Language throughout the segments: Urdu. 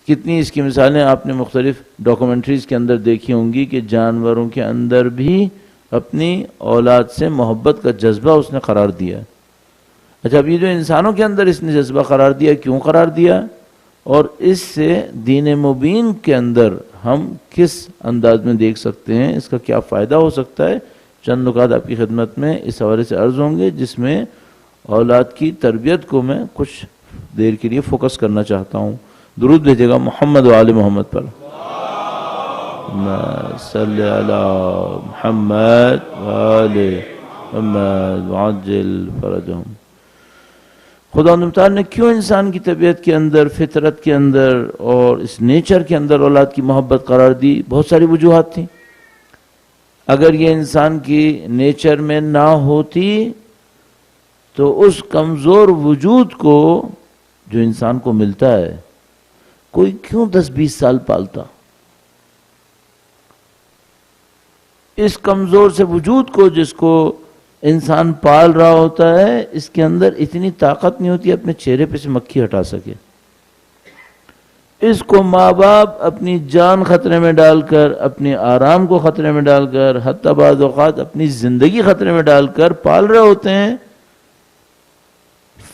کتنی اس کی مثالیں آپ نے مختلف ڈاکومنٹریز کے اندر دیکھی ہوں گی کہ جانوروں کے اندر بھی اپنی اولاد سے محبت کا جذبہ اس نے قرار دیا. اچھا، اب یہ جو انسانوں کے اندر اس نے جذبہ قرار دیا، کیوں قرار دیا، اور اس سے دین مبین کے اندر ہم کس انداز میں دیکھ سکتے ہیں، اس کا کیا فائدہ ہو سکتا ہے، چند نکات آپ کی خدمت میں اس حوالے سے عرض ہوں گے، جس میں اولاد کی تربیت کو میں کچھ دیر کے لیے فوکس کرنا چاہتا ہوں. درود بھیجے گا محمد و آل محمد پر. صلی علی محمد و آل محمد وعجل فرجہم. خدا مختار نے کیوں انسان کی طبیعت کے اندر، فطرت کے اندر اور اس نیچر کے اندر اولاد کی محبت قرار دی؟ بہت ساری وجوہات تھیں. اگر یہ انسان کی نیچر میں نہ ہوتی تو اس کمزور وجود کو جو انسان کو ملتا ہے کوئی کیوں 10-20 سال پالتا؟ اس کمزور سے وجود کو جس کو انسان پال رہا ہوتا ہے، اس کے اندر اتنی طاقت نہیں ہوتی اپنے چہرے پہ سے مکھی ہٹا سکے. اس کو ماں باپ اپنی جان خطرے میں ڈال کر، اپنے آرام کو خطرے میں ڈال کر، حتی بعض اوقات اپنی زندگی خطرے میں ڈال کر پال رہے ہوتے ہیں.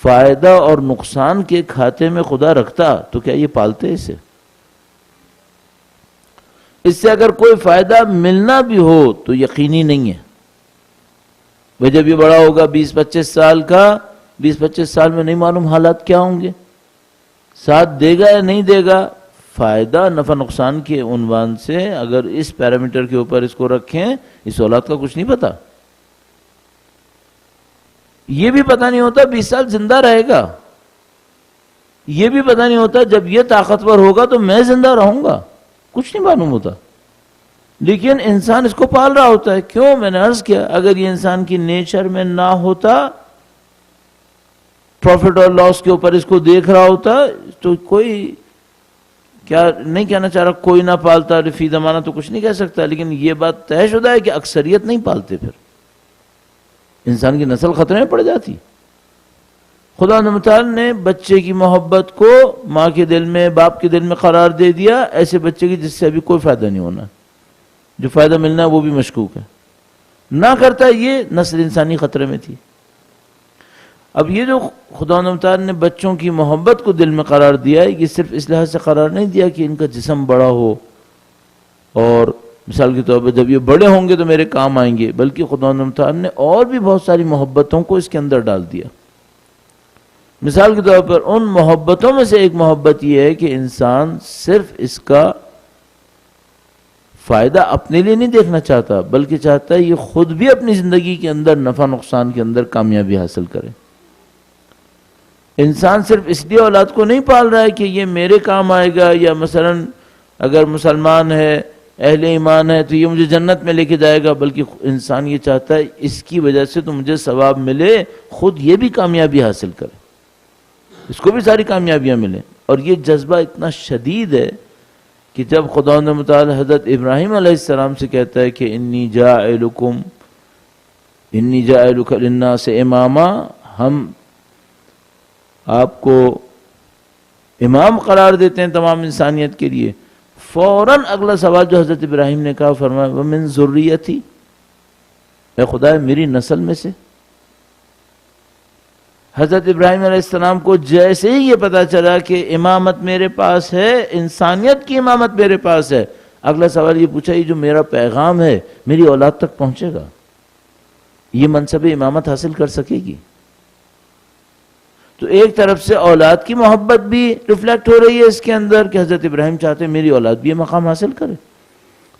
فائدہ اور نقصان کے کھاتے میں خدا رکھتا تو کیا یہ پالتے اسے؟ اس سے اگر کوئی فائدہ ملنا بھی ہو تو یقینی نہیں ہے. وہ جب یہ بڑا ہوگا 20-25 سال کا، 20-25 سال میں نہیں معلوم حالات کیا ہوں گے، ساتھ دے گا یا نہیں دے گا. فائدہ نفع نقصان کے عنوان سے اگر اس پیرامیٹر کے اوپر اس کو رکھیں، اس اولاد کا کچھ نہیں پتا. یہ بھی پتہ نہیں ہوتا 20 سال زندہ رہے گا، یہ بھی پتہ نہیں ہوتا جب یہ طاقتور ہوگا تو میں زندہ رہوں گا، کچھ نہیں معلوم ہوتا. لیکن انسان اس کو پال رہا ہوتا ہے. کیوں؟ میں نے عرض کیا، اگر یہ انسان کی نیچر میں نہ ہوتا، پروفٹ اور لاس کے اوپر اس کو دیکھ رہا ہوتا، تو کوئی کیا نہیں کہنا چاہ رہا کوئی نہ پالتا، رفیع زمانہ تو کچھ نہیں کہہ سکتا، لیکن یہ بات طے شدہ ہے کہ اکثریت نہیں پالتے، پھر انسان کی نسل خطرے میں پڑ جاتی. خدا متعال نے بچے کی محبت کو ماں کے دل میں، باپ کے دل میں قرار دے دیا، ایسے بچے کی جس سے ابھی کوئی فائدہ نہیں ہونا، جو فائدہ ملنا ہے وہ بھی مشکوک ہے. نہ کرتا یہ نسل انسانی خطرے میں تھی. اب یہ جو خدا متعال نے بچوں کی محبت کو دل میں قرار دیا ہے، یہ صرف اس لحاظ سے قرار نہیں دیا کہ ان کا جسم بڑا ہو اور مثال کے طور پر جب یہ بڑے ہوں گے تو میرے کام آئیں گے، بلکہ خدا متعال نے اور بھی بہت ساری محبتوں کو اس کے اندر ڈال دیا. مثال کے طور پر ان محبتوں میں سے ایک محبت یہ ہے کہ انسان صرف اس کا فائدہ اپنے لیے نہیں دیکھنا چاہتا، بلکہ چاہتا ہے یہ خود بھی اپنی زندگی کے اندر نفع نقصان کے اندر کامیابی حاصل کرے. انسان صرف اس لیے اولاد کو نہیں پال رہا ہے کہ یہ میرے کام آئے گا، یا مثلا اگر مسلمان ہے، اہل ایمان ہے، تو یہ مجھے جنت میں لے کے جائے گا، بلکہ انسان یہ چاہتا ہے اس کی وجہ سے تو مجھے ثواب ملے، خود یہ بھی کامیابی حاصل کرے، اس کو بھی ساری کامیابیاں ملیں. اور یہ جذبہ اتنا شدید ہے کہ جب خدا متعال حضرت ابراہیم علیہ السلام سے کہتا ہے کہ انی جاعلک للناس اماما، ہم آپ کو امام قرار دیتے ہیں تمام انسانیت کے لیے، فوراً اگلا سوال جو حضرت ابراہیم نے کہا، فرمایا ومن ذریتی، اے خدا میری نسل میں سے. حضرت ابراہیم علیہ السلام کو جیسے ہی یہ پتا چلا کہ امامت میرے پاس ہے، انسانیت کی امامت میرے پاس ہے، اگلا سوال یہ پوچھا، یہ جو میرا پیغام ہے میری اولاد تک پہنچے گا، یہ منصب امامت حاصل کر سکے گی؟ تو ایک طرف سے اولاد کی محبت بھی ریفلیکٹ ہو رہی ہے اس کے اندر کہ حضرت ابراہیم چاہتے ہیں میری اولاد بھی یہ مقام حاصل کرے.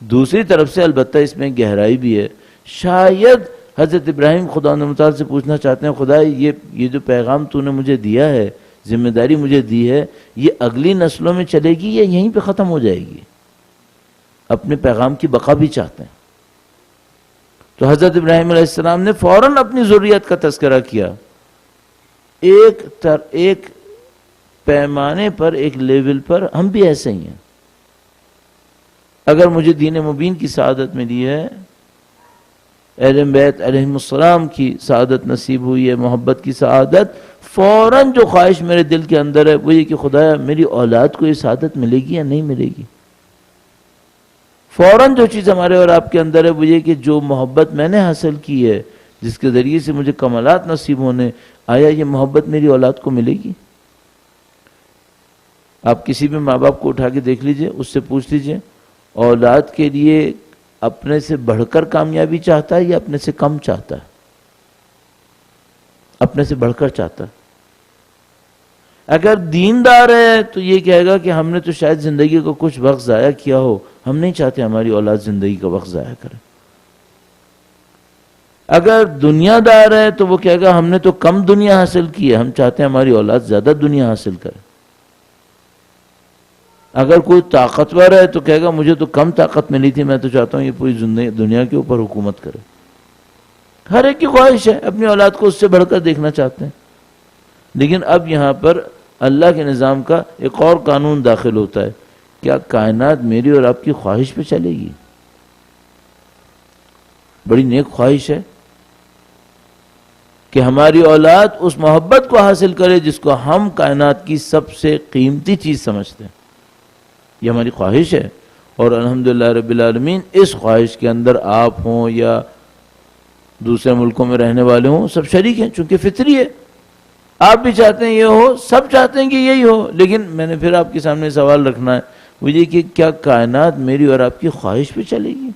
دوسری طرف سے البتہ اس میں گہرائی بھی ہے. شاید حضرت ابراہیم خدا متعال سے پوچھنا چاہتے ہیں، خدا یہ جو پیغام تو نے مجھے دیا ہے، ذمہ داری مجھے دی ہے، یہ اگلی نسلوں میں چلے گی یا یہیں پہ ختم ہو جائے گی؟ اپنے پیغام کی بقا بھی چاہتے ہیں. تو حضرت ابراہیم علیہ السلام نے فوراً اپنی ذریت کا تذکرہ کیا. ایک پیمانے پر، ایک لیول پر ہم بھی ایسے ہی ہیں. اگر مجھے دین مبین کی سعادت ملی ہے، اہل بیت علیہم السلام کی سعادت نصیب ہوئی ہے، محبت کی سعادت، فوراً جو خواہش میرے دل کے اندر ہے وہ یہ کہ خدایا میری اولاد کو یہ سعادت ملے گی یا نہیں ملے گی. فوراً جو چیز ہمارے اور آپ کے اندر ہے وہ یہ کہ جو محبت میں نے حاصل کی ہے، جس کے ذریعے سے مجھے کمالات نصیب ہونے، آیا یہ محبت میری اولاد کو ملے گی؟ آپ کسی بھی ماں باپ کو اٹھا کے دیکھ لیجئے، اس سے پوچھ لیجئے اولاد کے لیے اپنے سے بڑھ کر کامیابی چاہتا ہے یا اپنے سے کم چاہتا ہے؟ اپنے سے بڑھ کر چاہتا ہے. اگر دیندار ہے تو یہ کہے گا کہ ہم نے تو شاید زندگی کو کچھ وقت ضائع کیا ہو، ہم نہیں چاہتے ہماری اولاد زندگی کا وقت ضائع کرے. اگر دنیا دار ہے تو وہ کہے گا ہم نے تو کم دنیا حاصل کی ہے، ہم چاہتے ہیں ہماری اولاد زیادہ دنیا حاصل کرے. اگر کوئی طاقتور ہے تو کہے گا مجھے تو کم طاقت ملی تھی، میں تو چاہتا ہوں یہ پوری دنیا کے اوپر حکومت کرے. ہر ایک کی خواہش ہے، اپنی اولاد کو اس سے بڑھ کر دیکھنا چاہتے ہیں. لیکن اب یہاں پر اللہ کے نظام کا ایک اور قانون داخل ہوتا ہے. کیا کائنات میری اور آپ کی خواہش پہ چلے گی؟ بڑی نیک خواہش ہے کہ ہماری اولاد اس محبت کو حاصل کرے جس کو ہم کائنات کی سب سے قیمتی چیز سمجھتے ہیں. یہ ہماری خواہش ہے، اور الحمدللہ رب العالمین اس خواہش کے اندر آپ ہوں یا دوسرے ملکوں میں رہنے والے ہوں سب شریک ہیں، چونکہ فطری ہے. آپ بھی چاہتے ہیں یہ ہو، سب چاہتے ہیں کہ یہی ہو. لیکن میں نے پھر آپ کے سامنے سوال رکھنا ہے وہ یہ کہ کیا کائنات میری اور آپ کی خواہش پہ چلے گی؟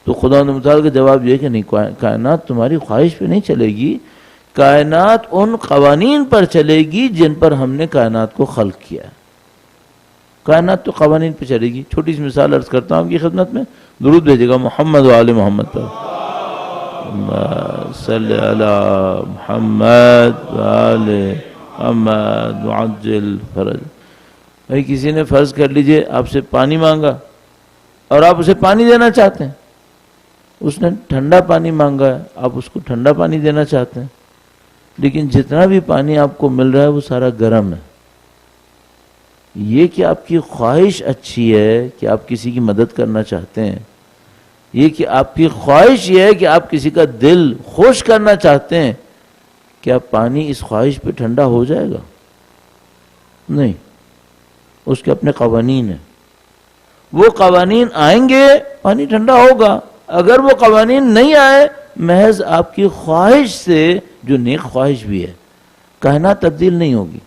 تو خدا متعال کا جواب یہ کہ نہیں، کائنات تمہاری خواہش پہ نہیں چلے گی. کائنات ان قوانین پر چلے گی جن پر ہم نے کائنات کو خلق کیا ہے. کائنات تو قوانین پہ چلے گی. چھوٹی سی مثال عرض کرتا ہوں آپ کی خدمت میں، درود بھیجے گا محمد و آل محمد پر. صلی علی محمد و آل محمد وعجل فرج. بھائی کسی نے فرض کر لیجئے آپ سے پانی مانگا اور آپ اسے پانی دینا چاہتے ہیں. اس نے ٹھنڈا پانی مانگا ہے، آپ اس کو ٹھنڈا پانی دینا چاہتے ہیں. لیکن جتنا بھی پانی آپ کو مل رہا ہے وہ سارا گرم ہے. یہ کہ آپ کی خواہش اچھی ہے کہ آپ کسی کی مدد کرنا چاہتے ہیں، یہ کہ آپ کی خواہش یہ ہے کہ آپ کسی کا دل خوش کرنا چاہتے ہیں، کیا پانی اس خواہش پہ ٹھنڈا ہو جائے گا؟ نہیں، اس کے اپنے قوانین ہیں. وہ قوانین آئیں گے پانی ٹھنڈا ہوگا. اگر وہ قوانین نہیں آئے، محض آپ کی خواہش سے، جو نیک خواہش بھی ہے، کائنات تبدیل نہیں ہوگی.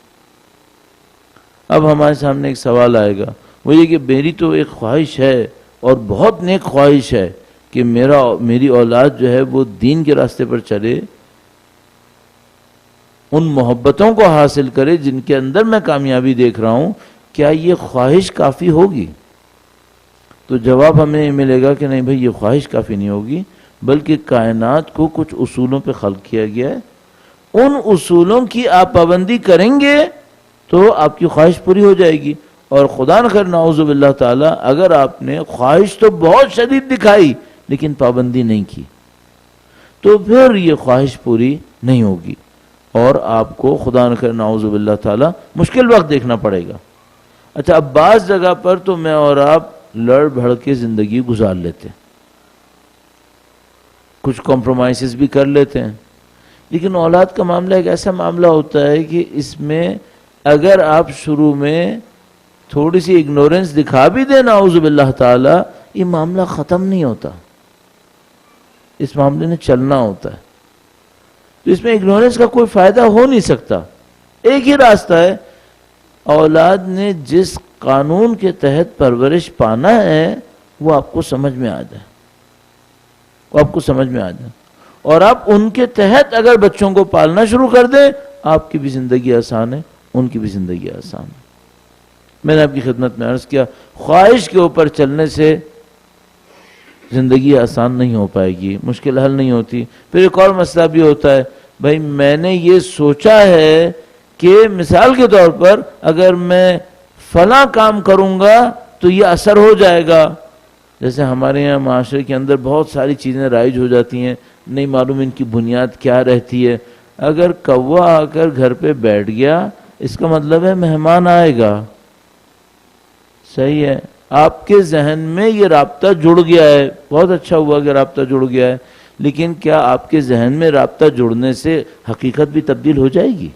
اب ہمارے سامنے ایک سوال آئے گا، وہ یہ کہ میری تو ایک خواہش ہے اور بہت نیک خواہش ہے کہ میری اولاد جو ہے وہ دین کے راستے پر چلے، ان محبتوں کو حاصل کرے جن کے اندر میں کامیابی دیکھ رہا ہوں. کیا یہ خواہش کافی ہوگی؟ تو جواب ہمیں یہ ملے گا کہ نہیں بھائی، یہ خواہش کافی نہیں ہوگی، بلکہ کائنات کو کچھ اصولوں پہ خلق کیا گیا ہے. ان اصولوں کی آپ پابندی کریں گے تو آپ کی خواہش پوری ہو جائے گی. اور خدا نخیر نعوذ باللہ تعالی اگر آپ نے خواہش تو بہت شدید دکھائی لیکن پابندی نہیں کی تو پھر یہ خواہش پوری نہیں ہوگی اور آپ کو خدا نخیر نعوذ باللہ تعالی مشکل وقت دیکھنا پڑے گا. اچھا، اب بعض جگہ پر تو میں اور آپ لڑ بھڑ کے زندگی گزار لیتے ہیں، کچھ کمپرومائزز بھی کر لیتے ہیں. لیکن اولاد کا معاملہ ایک ایسا معاملہ ہوتا ہے کہ اس میں اگر آپ شروع میں تھوڑی سی اگنورنس دکھا بھی دیں نعوذ باللہ تعالی، یہ معاملہ ختم نہیں ہوتا، اس معاملے نے چلنا ہوتا ہے. تو اس میں اگنورنس کا کوئی فائدہ ہو نہیں سکتا. ایک ہی راستہ ہے، اولاد نے جس قانون کے تحت پرورش پانا ہے وہ آپ کو سمجھ میں آ جائے، وہ آپ کو سمجھ میں آ جائے، اور آپ ان کے تحت اگر بچوں کو پالنا شروع کر دیں، آپ کی بھی زندگی آسان ہے، ان کی بھی زندگی آسان ہے. میں نے آپ کی خدمت میں عرض کیا، خواہش کے اوپر چلنے سے زندگی آسان نہیں ہو پائے گی، مشکل حل نہیں ہوتی. پھر ایک اور مسئلہ بھی ہوتا ہے، بھائی میں نے یہ سوچا ہے کہ مثال کے طور پر اگر میں فلاں کام کروں گا تو یہ اثر ہو جائے گا. جیسے ہمارے یہاں معاشرے کے اندر بہت ساری چیزیں رائج ہو جاتی ہیں، نہیں معلوم ان کی بنیاد کیا رہتی ہے. اگر کوا آ کر گھر پہ بیٹھ گیا اس کا مطلب ہے مہمان آئے گا. صحیح ہے، آپ کے ذہن میں یہ رابطہ جڑ گیا ہے، بہت اچھا ہوا کہ رابطہ جڑ گیا ہے، لیکن کیا آپ کے ذہن میں رابطہ جڑنے سے حقیقت بھی تبدیل ہو جائے گی؟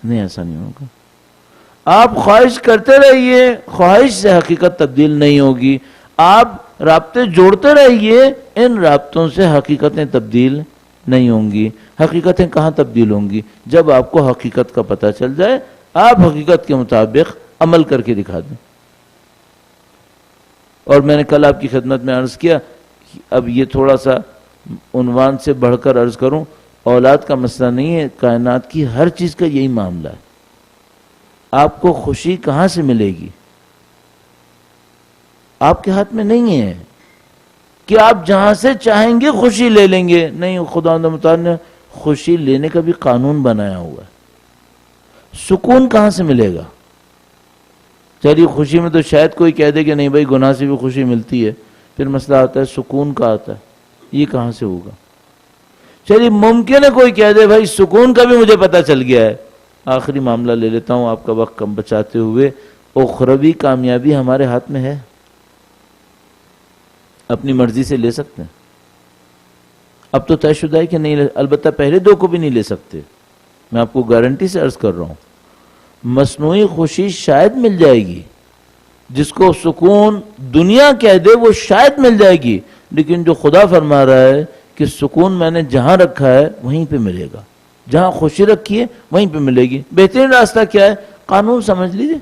نہیں، ایسا نہیں ہوگا. آپ خواہش کرتے رہیے، خواہش سے حقیقت تبدیل نہیں ہوگی. آپ رابطے جوڑتے رہیے، ان رابطوں سے حقیقتیں تبدیل نہیں ہوں گی. حقیقتیں کہاں تبدیل ہوں گی؟ جب آپ کو حقیقت کا پتہ چل جائے، آپ حقیقت کے مطابق عمل کر کے دکھا دیں. اور میں نے کل آپ کی خدمت میں عرض کیا، اب یہ تھوڑا سا عنوان سے بڑھ کر عرض کروں، اولاد کا مسئلہ نہیں ہے، کائنات کی ہر چیز کا یہی معاملہ ہے. آپ کو خوشی کہاں سے ملے گی؟ آپ کے ہاتھ میں نہیں ہے کہ آپ جہاں سے چاہیں گے خوشی لے لیں گے. نہیں، خدا متعال نے خوشی لینے کا بھی قانون بنایا ہوا ہے. سکون کہاں سے ملے گا؟ چلیے خوشی میں تو شاید کوئی کہہ دے کہ نہیں بھائی گناہ سے بھی خوشی ملتی ہے. پھر مسئلہ آتا ہے سکون کا آتا ہے، یہ کہاں سے ہوگا؟ چلیے ممکن ہے کوئی کہہ دے بھائی سکون کا بھی مجھے پتہ چل گیا ہے. آخری معاملہ لے لیتا ہوں آپ کا وقت کم بچاتے ہوئے. اخروی کامیابی ہمارے ہاتھ میں ہے، اپنی مرضی سے لے سکتے ہیں. اب تو طے شدہ ہے کہ نہیں، البتہ پہلے دو کو بھی نہیں لے سکتے. میں آپ کو گارنٹی سے عرض کر رہا ہوں، مصنوعی خوشی شاید مل جائے گی، جس کو سکون دنیا کہہ دے وہ شاید مل جائے گی، لیکن جو خدا فرما رہا ہے کہ سکون میں نے جہاں رکھا ہے وہیں پہ ملے گا، جہاں خوشی رکھی ہے وہیں پہ ملے گی. بہترین راستہ کیا ہے؟ قانون سمجھ لیجئے.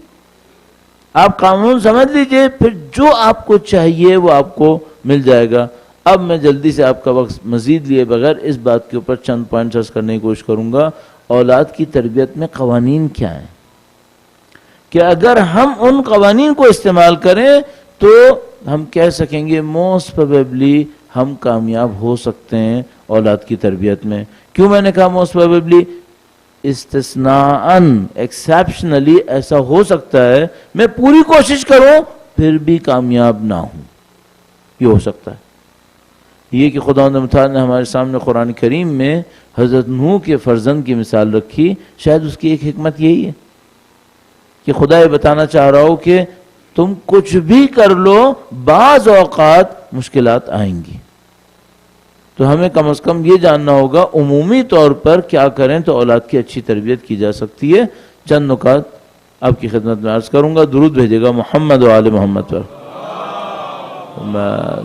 آپ قانون سمجھ لیجئے، پھر جو آپ کو چاہیے وہ آپ کو مل جائے گا. اب میں جلدی سے آپ کا وقت مزید لیے بغیر اس بات کے اوپر چند پوائنٹس عرض کرنے کی کوشش کروں گا. اولاد کی تربیت میں قوانین کیا ہیں کہ اگر ہم ان قوانین کو استعمال کریں تو ہم کہہ سکیں گے موسٹ پروبیبلی ہم کامیاب ہو سکتے ہیں اولاد کی تربیت میں. کیوں میں نے کہا موسٹ پروبیبلی؟ استثناءً ایکسیپشنلی ایسا ہو سکتا ہے میں پوری کوشش کروں پھر بھی کامیاب نہ ہوں. یہ ہو سکتا ہے. یہ کہ خداوند متعال نے ہمارے سامنے قرآن کریم میں حضرت نوح کے فرزند کی مثال رکھی، شاید اس کی ایک حکمت یہی ہے کہ خدا یہ بتانا چاہ رہا ہو کہ تم کچھ بھی کر لو بعض اوقات مشکلات آئیں گی. تو ہمیں کم از کم یہ جاننا ہوگا عمومی طور پر کیا کریں تو اولاد کی اچھی تربیت کی جا سکتی ہے. چند نکات آپ کی خدمت میں عرض کروں گا. درود بھیجے گا محمد و آل محمد پر.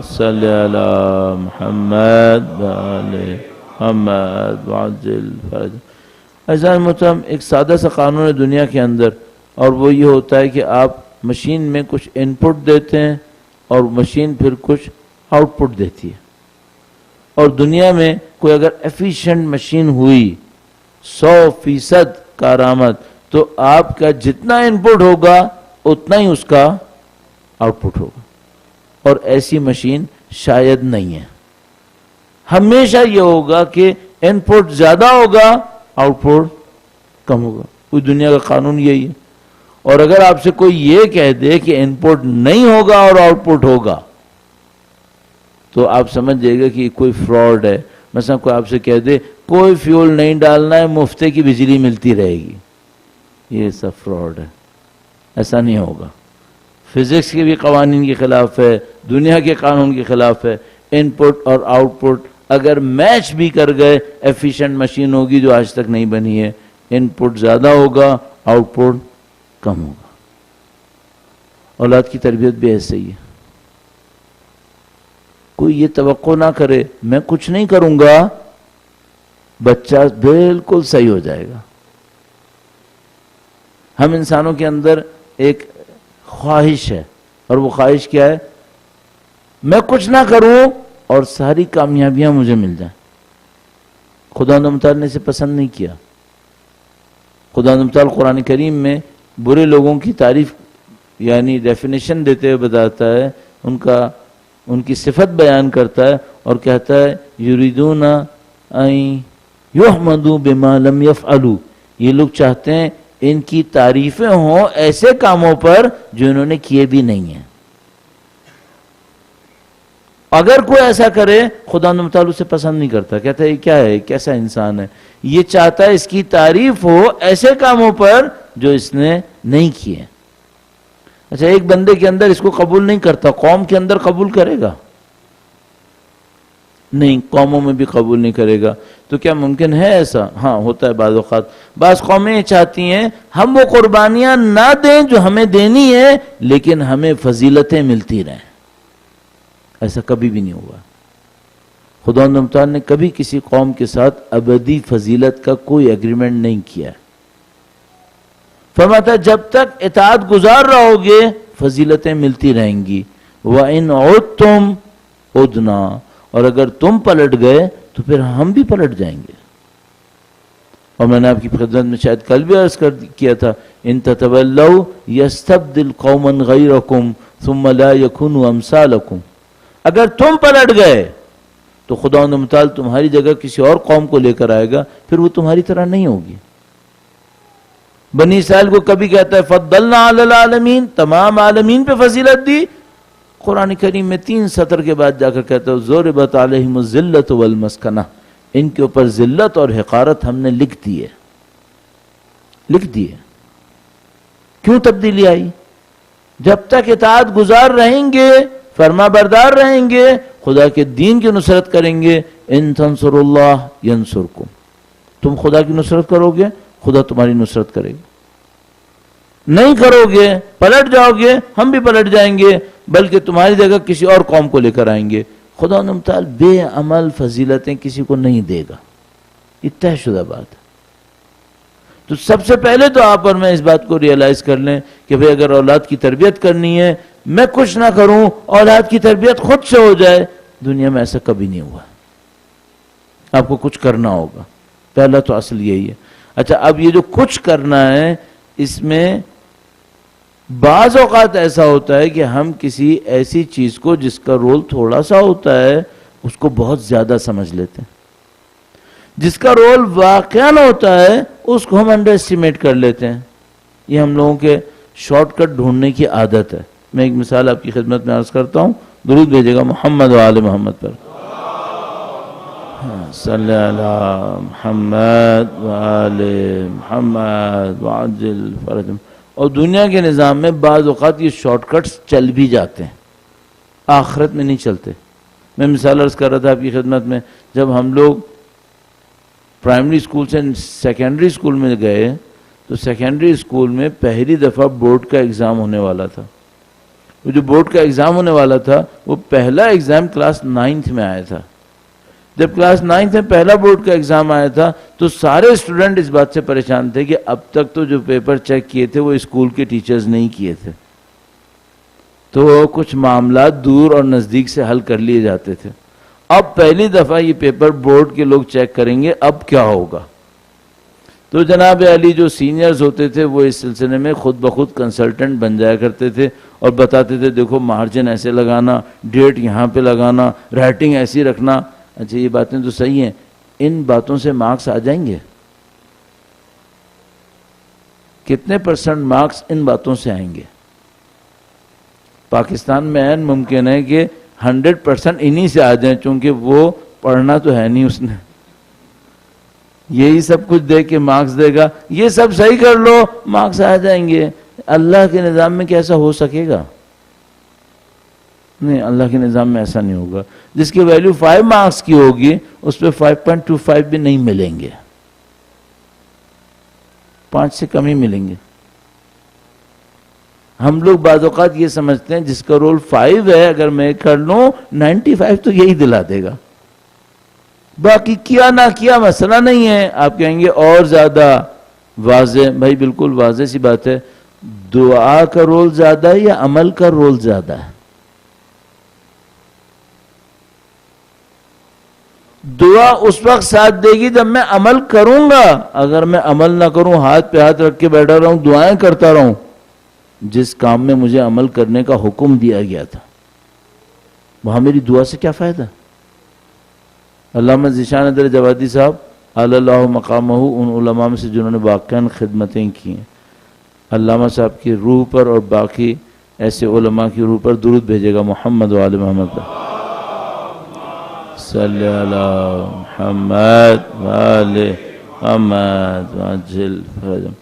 صلی علی محمد و آل محمد وعجل فرج. عزیزان محترم، ایک سادہ سا قانون ہے دنیا کے اندر، اور وہ یہ ہوتا ہے کہ آپ مشین میں کچھ ان پٹ دیتے ہیں اور مشین پھر کچھ آؤٹ پٹ دیتی ہے. اور دنیا میں کوئی اگر ایفیشینٹ مشین ہوئی 100% کارآمد تو آپ کا جتنا ان پٹ ہوگا اتنا ہی اس کا آؤٹ پٹ ہوگا. اور ایسی مشین شاید نہیں ہے. ہمیشہ یہ ہوگا کہ ان پٹ زیادہ ہوگا آؤٹ پٹ کم ہوگا. کوئی دنیا کا قانون یہی ہے. اور اگر آپ سے کوئی یہ کہہ دے کہ ان پٹ نہیں ہوگا اور آؤٹ پٹ ہوگا تو آپ سمجھ جائے گا کہ کوئی فراڈ ہے. مثلا کوئی آپ سے کہہ دے کوئی فیول نہیں ڈالنا ہے، مفتے کی بجلی ملتی رہے گی، یہ سب فراڈ ہے. ایسا نہیں ہوگا. فزکس کے بھی قوانین کے خلاف ہے، دنیا کے قانون کے خلاف ہے. ان پٹ اور آؤٹ پٹ اگر میچ بھی کر گئے ایفیشینٹ مشین ہوگی جو آج تک نہیں بنی ہے. ان پٹ زیادہ ہوگا، آؤٹ پٹ کم ہوگا. اولاد کی تربیت بھی ایسے ہی ہے. کوئی یہ توقع نہ کرے میں کچھ نہیں کروں گا بچہ بالکل صحیح ہو جائے گا. ہم انسانوں کے اندر ایک خواہش ہے، اور وہ خواہش کیا ہے؟ میں کچھ نہ کروں اور ساری کامیابیاں مجھے مل جائیں. خدا متعال نے اسے پسند نہیں کیا. خدا متعال قرآن کریم میں برے لوگوں کی تعریف یعنی ڈیفینیشن دیتے ہوئے بتاتا ہے، ان کی صفت بیان کرتا ہے اور کہتا ہے یریدون ان یحمدوا بما لم یفعلوا. یہ لوگ چاہتے ہیں ان کی تعریفیں ہوں ایسے کاموں پر جو انہوں نے کیے بھی نہیں ہیں. اگر کوئی ایسا کرے خدا متعال اسے پسند نہیں کرتا. کہتا ہے یہ کیا ہے، کیسا انسان ہے. یہ چاہتا ہے اس کی تعریف ہو ایسے کاموں پر جو اس نے نہیں کیے. اچھا، ایک بندے کے اندر اس کو قبول نہیں کرتا، قوم کے اندر قبول کرے گا؟ نہیں، قوموں میں بھی قبول نہیں کرے گا. تو کیا ممکن ہے ایسا؟ ہاں ہوتا ہے بعض اوقات. بعض قومیں یہ چاہتی ہیں ہم وہ قربانیاں نہ دیں جو ہمیں دینی ہے لیکن ہمیں فضیلتیں ملتی رہیں. ایسا کبھی بھی نہیں ہوا. خداوند متعال نے کبھی کسی قوم کے ساتھ ابدی فضیلت کا کوئی ایگریمنٹ نہیں کیا. فرماتا ہے جب تک اطاعت گزار رہو گے فضیلتیں ملتی رہیں گی. وَإِنْ عُدْتُمْ عُدْنَا، اور اگر تم پلٹ گئے تو پھر ہم بھی پلٹ جائیں گے. اور میں نے آپ کی خدمت میں شاید کل بھی عرض کیا تھا ان تتولوا یستبدل قوما غیرکم ثم لا یکونوا امثالکم. اگر تم پلٹ گئے تو خداوند متعال تمہاری جگہ کسی اور قوم کو لے کر آئے گا، پھر وہ تمہاری طرح نہیں ہوگی. بنی اسرائیل کو کبھی کہتا ہے فضلنا علی العالمین، تمام عالمین پہ فضیلت دی. قرآن کریم میں 3 سطر کے بعد جا کر کہتا ہے ضربت علیہم الذلۃ والمسکنہ، ان کے اوپر ذلت اور حقارت ہم نے لکھ دی ہے. کیوں تبدیلی آئی؟ جب تک اطاعت گزار رہیں گے، فرما بردار رہیں گے، خدا کے دین کی نصرت کریں گے. ان تنصروا اللہ ینصرکم، تم خدا کی نصرت کرو گے خدا تمہاری نصرت کرے گا. نہیں کرو گے پلٹ جاؤ گے ہم بھی پلٹ جائیں گے، بلکہ تمہاری جگہ کسی اور قوم کو لے کر آئیں گے. خدا متعال بے عمل فضیلتیں کسی کو نہیں دے گا، یہ طے شدہ بات ہے. تو سب سے پہلے تو آپ اور میں اس بات کو ریئلائز کر لیں کہ بھئی اگر اولاد کی تربیت کرنی ہے، میں کچھ نہ کروں اولاد کی تربیت خود سے ہو جائے. دنیا میں ایسا کبھی نہیں ہوا. آپ کو کچھ کرنا ہوگا، پہلا تو اصل یہی ہے. اچھا اب یہ جو کچھ کرنا ہے اس میں بعض اوقات ایسا ہوتا ہے کہ ہم کسی ایسی چیز کو جس کا رول تھوڑا سا ہوتا ہے اس کو بہت زیادہ سمجھ لیتے ہیں. جس کا رول واقعاً ہوتا ہے اس کو ہم انڈر اسٹیمیٹ کر لیتے ہیں. یہ ہم لوگوں کے شارٹ کٹ ڈھونڈنے کی عادت ہے. میں ایک مثال آپ کی خدمت میں عرض کرتا ہوں، درود بھیجے گا محمد و آل محمد پر. صلی علی محمد و آل محمد وعجل فرجهم. اور دنیا کے نظام میں بعض اوقات یہ شارٹ کٹس چل بھی جاتے ہیں، آخرت میں نہیں چلتے. میں مثال عرض کر رہا تھا آپ کی خدمت میں، جب ہم لوگ پرائمری اسکول سے سیکنڈری اسکول میں گئے تو سیکنڈری اسکول میں پہلی دفعہ بورڈ کا ایگزام ہونے والا تھا. وہ جو بورڈ کا ایگزام ہونے والا تھا وہ پہلا ایگزام کلاس 9th میں آیا تھا. جب کلاس 9th میں پہلا بورڈ کا ایگزام آیا تھا تو سارے اسٹوڈنٹ اس بات سے پریشان تھے کہ اب تک تو جو پیپر چیک کیے تھے وہ اسکول کے ٹیچرز نہیں کیے تھے، تو کچھ معاملات دور اور نزدیک سے حل کر لیے جاتے تھے. اب پہلی دفعہ یہ پیپر بورڈ کے لوگ چیک کریں گے، اب کیا ہوگا؟ تو جناب علی جو سینئرز ہوتے تھے وہ اس سلسلے میں خود بخود کنسلٹنٹ بن جایا کرتے تھے اور بتاتے تھے دیکھو مارجن ایسے لگانا، ڈیٹ یہاں پہ لگانا، رائٹنگ ایسی رکھنا. اچھا یہ باتیں تو صحیح ہیں، ان باتوں سے مارکس آ جائیں گے؟ کتنے % مارکس ان باتوں سے آئیں گے؟ پاکستان میں عین ممکن ہے کہ 100% انہی سے آ جائیں، چونکہ وہ پڑھنا تو ہے نہیں اس نے، یہی سب کچھ دے کے مارکس دے گا، یہ سب صحیح کر لو مارکس آ جائیں گے. اللہ کے نظام میں کیسا ہو سکے گا؟ نہیں، اللہ کے نظام میں ایسا نہیں ہوگا. جس کی ویلیو 5 مارکس کی ہوگی اس پہ 5.25 بھی نہیں ملیں گے، 5 سے کم ہی ملیں گے. ہم لوگ بعض اوقات یہ سمجھتے ہیں جس کا رول 5 ہے اگر میں کر لوں 95 تو یہی دلا دے گا، باقی کیا نہ کیا مسئلہ نہیں ہے. آپ کہیں گے اور زیادہ واضح، بھائی بالکل واضح سی بات ہے، دعا کا رول زیادہ ہے یا عمل کا رول زیادہ ہے؟ دعا اس وقت ساتھ دے گی جب میں عمل کروں گا. اگر میں عمل نہ کروں، ہاتھ پہ ہاتھ رکھ کے بیٹھا رہوں، دعائیں کرتا رہوں، جس کام میں مجھے عمل کرنے کا حکم دیا گیا تھا وہاں میری دعا سے کیا فائدہ؟ علامہ ذیشان ادر جوادی صاحب علی اللہ مقامہ، ان علماء میں سے جنہوں نے واقعاً خدمتیں کی ہیں، علامہ صاحب کی روح پر اور باقی ایسے علماء کی روح پر درود بھیجے گا محمد و آل محمد پر. صلی علی محمد و آل محمد وعجل فرجهم.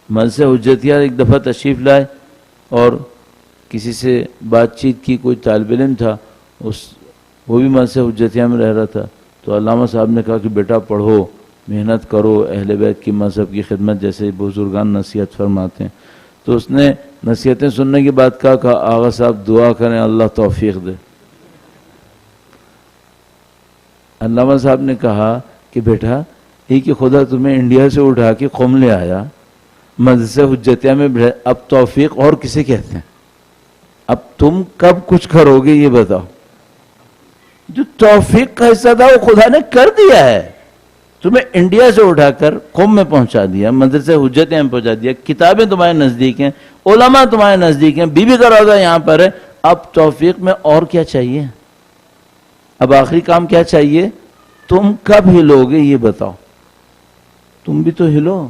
مجلس حجتیہ ایک دفعہ تشریف لائے اور کسی سے بات چیت کی، کوئی طالب علم تھا وہ بھی مجلس حجتیہ میں رہ رہا تھا، تو علامہ صاحب نے کہا کہ بیٹا پڑھو، محنت کرو، اہل بیت کی مذہب کی خدمت جیسے بزرگان نصیحت فرماتے ہیں. تو اس نے نصیحتیں سننے کے بعد کہا آغا صاحب دعا کریں اللہ توفیق دے. علامہ صاحب نے کہا کہ بیٹا یہ کہ خدا تمہیں انڈیا سے اٹھا کے قوم لے آیا، مدرسہ حجتیہ میں، اب توفیق اور کسے کہتے ہیں؟ اب تم کب کچھ کرو گے یہ بتاؤ. جو توفیق کا حصہ تھا وہ خدا نے کر دیا ہے. تمہیں انڈیا سے اٹھا کر قوم میں پہنچا دیا، مدرسہ حجتیہ میں پہنچا دیا، کتابیں تمہارے نزدیک ہیں، علماء تمہارے نزدیک ہیں، بی بی کا روضہ یہاں پر ہے. اب توفیق میں اور کیا چاہیے؟ اب آخری کام کیا چاہیے؟ تم کب ہلو گے یہ بتاؤ. تم بھی تو ہلو.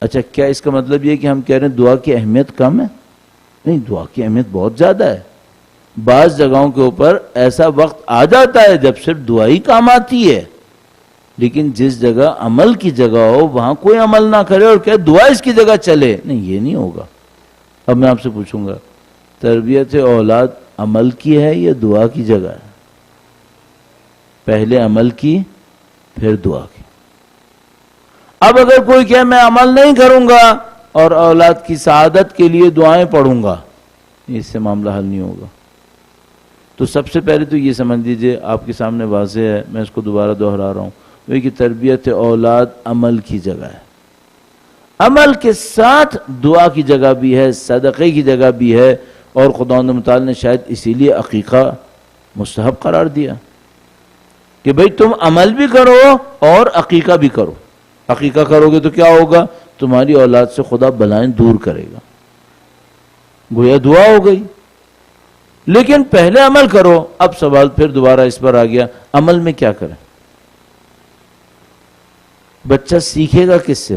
اچھا کیا اس کا مطلب یہ کہ ہم کہہ رہے ہیں دعا کی اہمیت کم ہے؟ نہیں، دعا کی اہمیت بہت زیادہ ہے. بعض جگہوں کے اوپر ایسا وقت آ جاتا ہے جب صرف دعا ہی کام آتی ہے، لیکن جس جگہ عمل کی جگہ ہو وہاں کوئی عمل نہ کرے اور کہ دعا اس کی جگہ چلے، نہیں، یہ نہیں ہوگا. اب میں آپ سے پوچھوں گا تربیت اولاد عمل کی ہے یا دعا کی جگہ ہے؟ پہلے عمل کی پھر دعا کی. اب اگر کوئی کہے میں عمل نہیں کروں گا اور اولاد کی سعادت کے لیے دعائیں پڑھوں گا، اس سے معاملہ حل نہیں ہوگا. تو سب سے پہلے تو یہ سمجھ لیجئے، آپ کے سامنے واضح ہے، میں اس کو دوبارہ دہرا رہا ہوں، وہ کہ تربیت اولاد عمل کی جگہ ہے. عمل کے ساتھ دعا کی جگہ بھی ہے، صدقے کی جگہ بھی ہے، اور خداوند متعال نے شاید اسی لیے عقیقہ مستحب قرار دیا کہ بھئی تم عمل بھی کرو اور عقیقہ بھی کرو. عقیقہ کرو گے تو کیا ہوگا؟ تمہاری اولاد سے خدا بلائیں دور کرے گا، گویا دعا ہو گئی. لیکن پہلے عمل کرو. اب سوال پھر دوبارہ اس پر آ گیا، عمل میں کیا کریں؟ بچہ سیکھے گا کس سے؟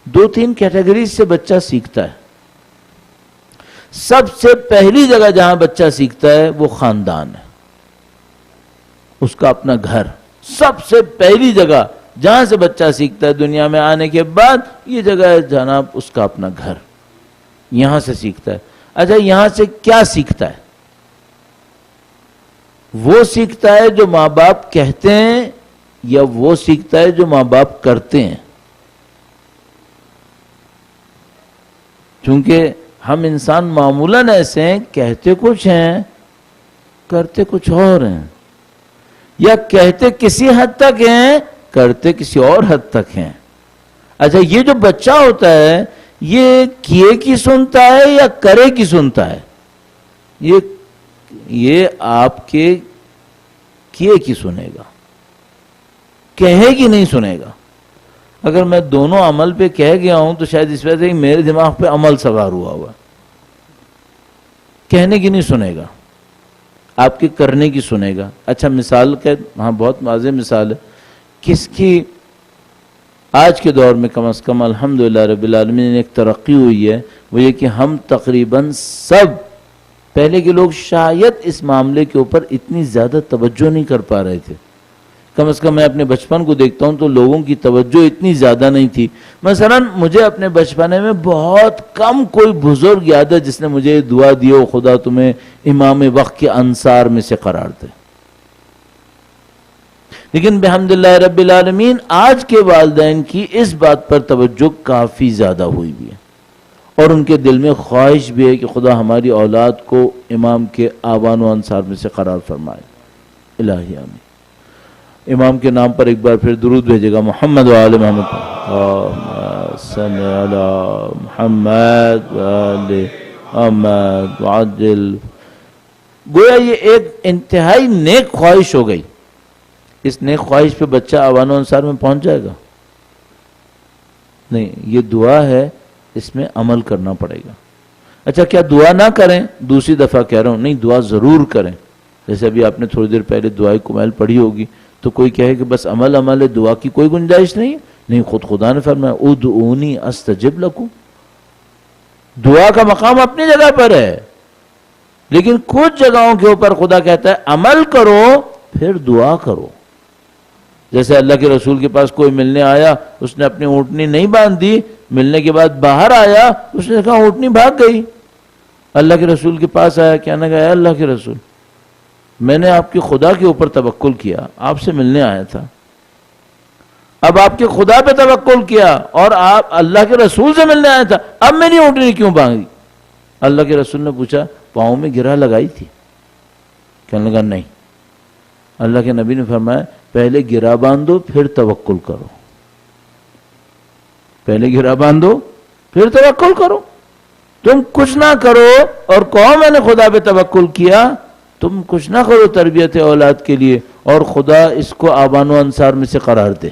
دو تین کیٹیگریز سے بچہ سیکھتا ہے. سب سے پہلی جگہ جہاں بچہ سیکھتا ہے وہ خاندان ہے، اس کا اپنا گھر. سب سے پہلی جگہ جہاں سے بچہ سیکھتا ہے دنیا میں آنے کے بعد یہ جگہ ہے جناب اس کا اپنا گھر. یہاں سے سیکھتا ہے. اچھا یہاں سے کیا سیکھتا ہے؟ وہ سیکھتا ہے جو ماں باپ کہتے ہیں یا وہ سیکھتا ہے جو ماں باپ کرتے ہیں؟ چونکہ ہم انسان معمولاً ایسے ہیں، کہتے کچھ ہیں کرتے کچھ اور ہیں، یا کہتے کسی حد تک ہیں کرتے کسی اور حد تک ہیں. اچھا یہ جو بچہ ہوتا ہے یہ کیے کی سنتا ہے یا کرے کی سنتا ہے؟ یہ آپ کے کیے کی سنے گا، کہے کی نہیں سنے گا. اگر میں دونوں عمل پہ کہہ گیا ہوں تو شاید اس وجہ سے میرے دماغ پہ عمل سوار ہوا ہوا، کہنے کی نہیں سنے گا، آپ کے کرنے کی سنے گا. اچھا مثال کہ ہاں بہت واضح مثال ہے کس کی؟ آج کے دور میں کم از کم الحمدللہ رب العالمین ایک ترقی ہوئی ہے، وہ یہ کہ ہم تقریباً سب، پہلے کے لوگ شاید اس معاملے کے اوپر اتنی زیادہ توجہ نہیں کر پا رہے تھے. کم از کم میں اپنے بچپن کو دیکھتا ہوں تو لوگوں کی توجہ اتنی زیادہ نہیں تھی. مثلا مجھے اپنے بچپنے میں بہت کم کوئی بزرگ یاد ہے جس نے مجھے یہ دعا دی ہو خدا تمہیں امام وقت کے انصار میں سے قرار دے. لیکن بحمدللہ رب العالمین آج کے والدین کی اس بات پر توجہ کافی زیادہ ہوئی بھی ہے، اور ان کے دل میں خواہش بھی ہے کہ خدا ہماری اولاد کو امام کے آبان و انصار میں سے قرار فرمائے. الہی آمین. امام کے نام پر ایک بار پھر درود بھیجے گا. محمد و آل محمد، اللہم صلی علی محمد و آل محمد وعجل. گویا یہ ایک انتہائی نیک خواہش ہو گئی. اس نیک خواہش پہ بچہ آبان و انصار میں پہنچ جائے گا؟ نہیں، یہ دعا ہے، اس میں عمل کرنا پڑے گا. اچھا کیا دعا نہ کریں؟ دوسری دفعہ کہہ رہا ہوں، نہیں دعا ضرور کریں. جیسے ابھی آپ نے تھوڑی دیر پہلے دعائے کمیل پڑھی ہوگی تو کوئی کہے کہ بس عمل ہے، دعا کی کوئی گنجائش نہیں. نہیں، خدا نے فرمایا ادعونی استجب لکم. دعا کا مقام اپنی جگہ پر ہے، لیکن کچھ جگہوں کے اوپر خدا کہتا ہے عمل کرو پھر دعا کرو. جیسے اللہ کے رسول کے پاس کوئی ملنے آیا، اس نے اپنی اونٹنی نہیں باندھ دی، ملنے کے بعد باہر آیا، اس نے کہا اونٹنی بھاگ گئی. اللہ کے رسول کے پاس آیا، کہنے لگا اے اللہ کے رسول میں نے آپ کے خدا کے اوپر توکل کیا، آپ سے ملنے آیا تھا، اب آپ کے خدا پہ توکل کیا اور آپ اللہ کے رسول سے ملنے آیا تھا، اب میری اونٹنی کیوں باندھی؟ اللہ کے رسول نے پوچھا پاؤں میں گرہ لگائی تھی؟ کہنے لگا نہیں۔ اللہ کے نبی نے فرمایا پہلے گرہ باندھو پھر توکل کرو، پہلے گرہ باندھو پھر توکل کرو۔ تم کچھ نہ کرو اور کہو میں نے خدا پہ توکل کیا، تم کچھ نہ کرو تربیت اولاد کے لیے اور خدا اس کو آبان و انصار میں سے قرار دے،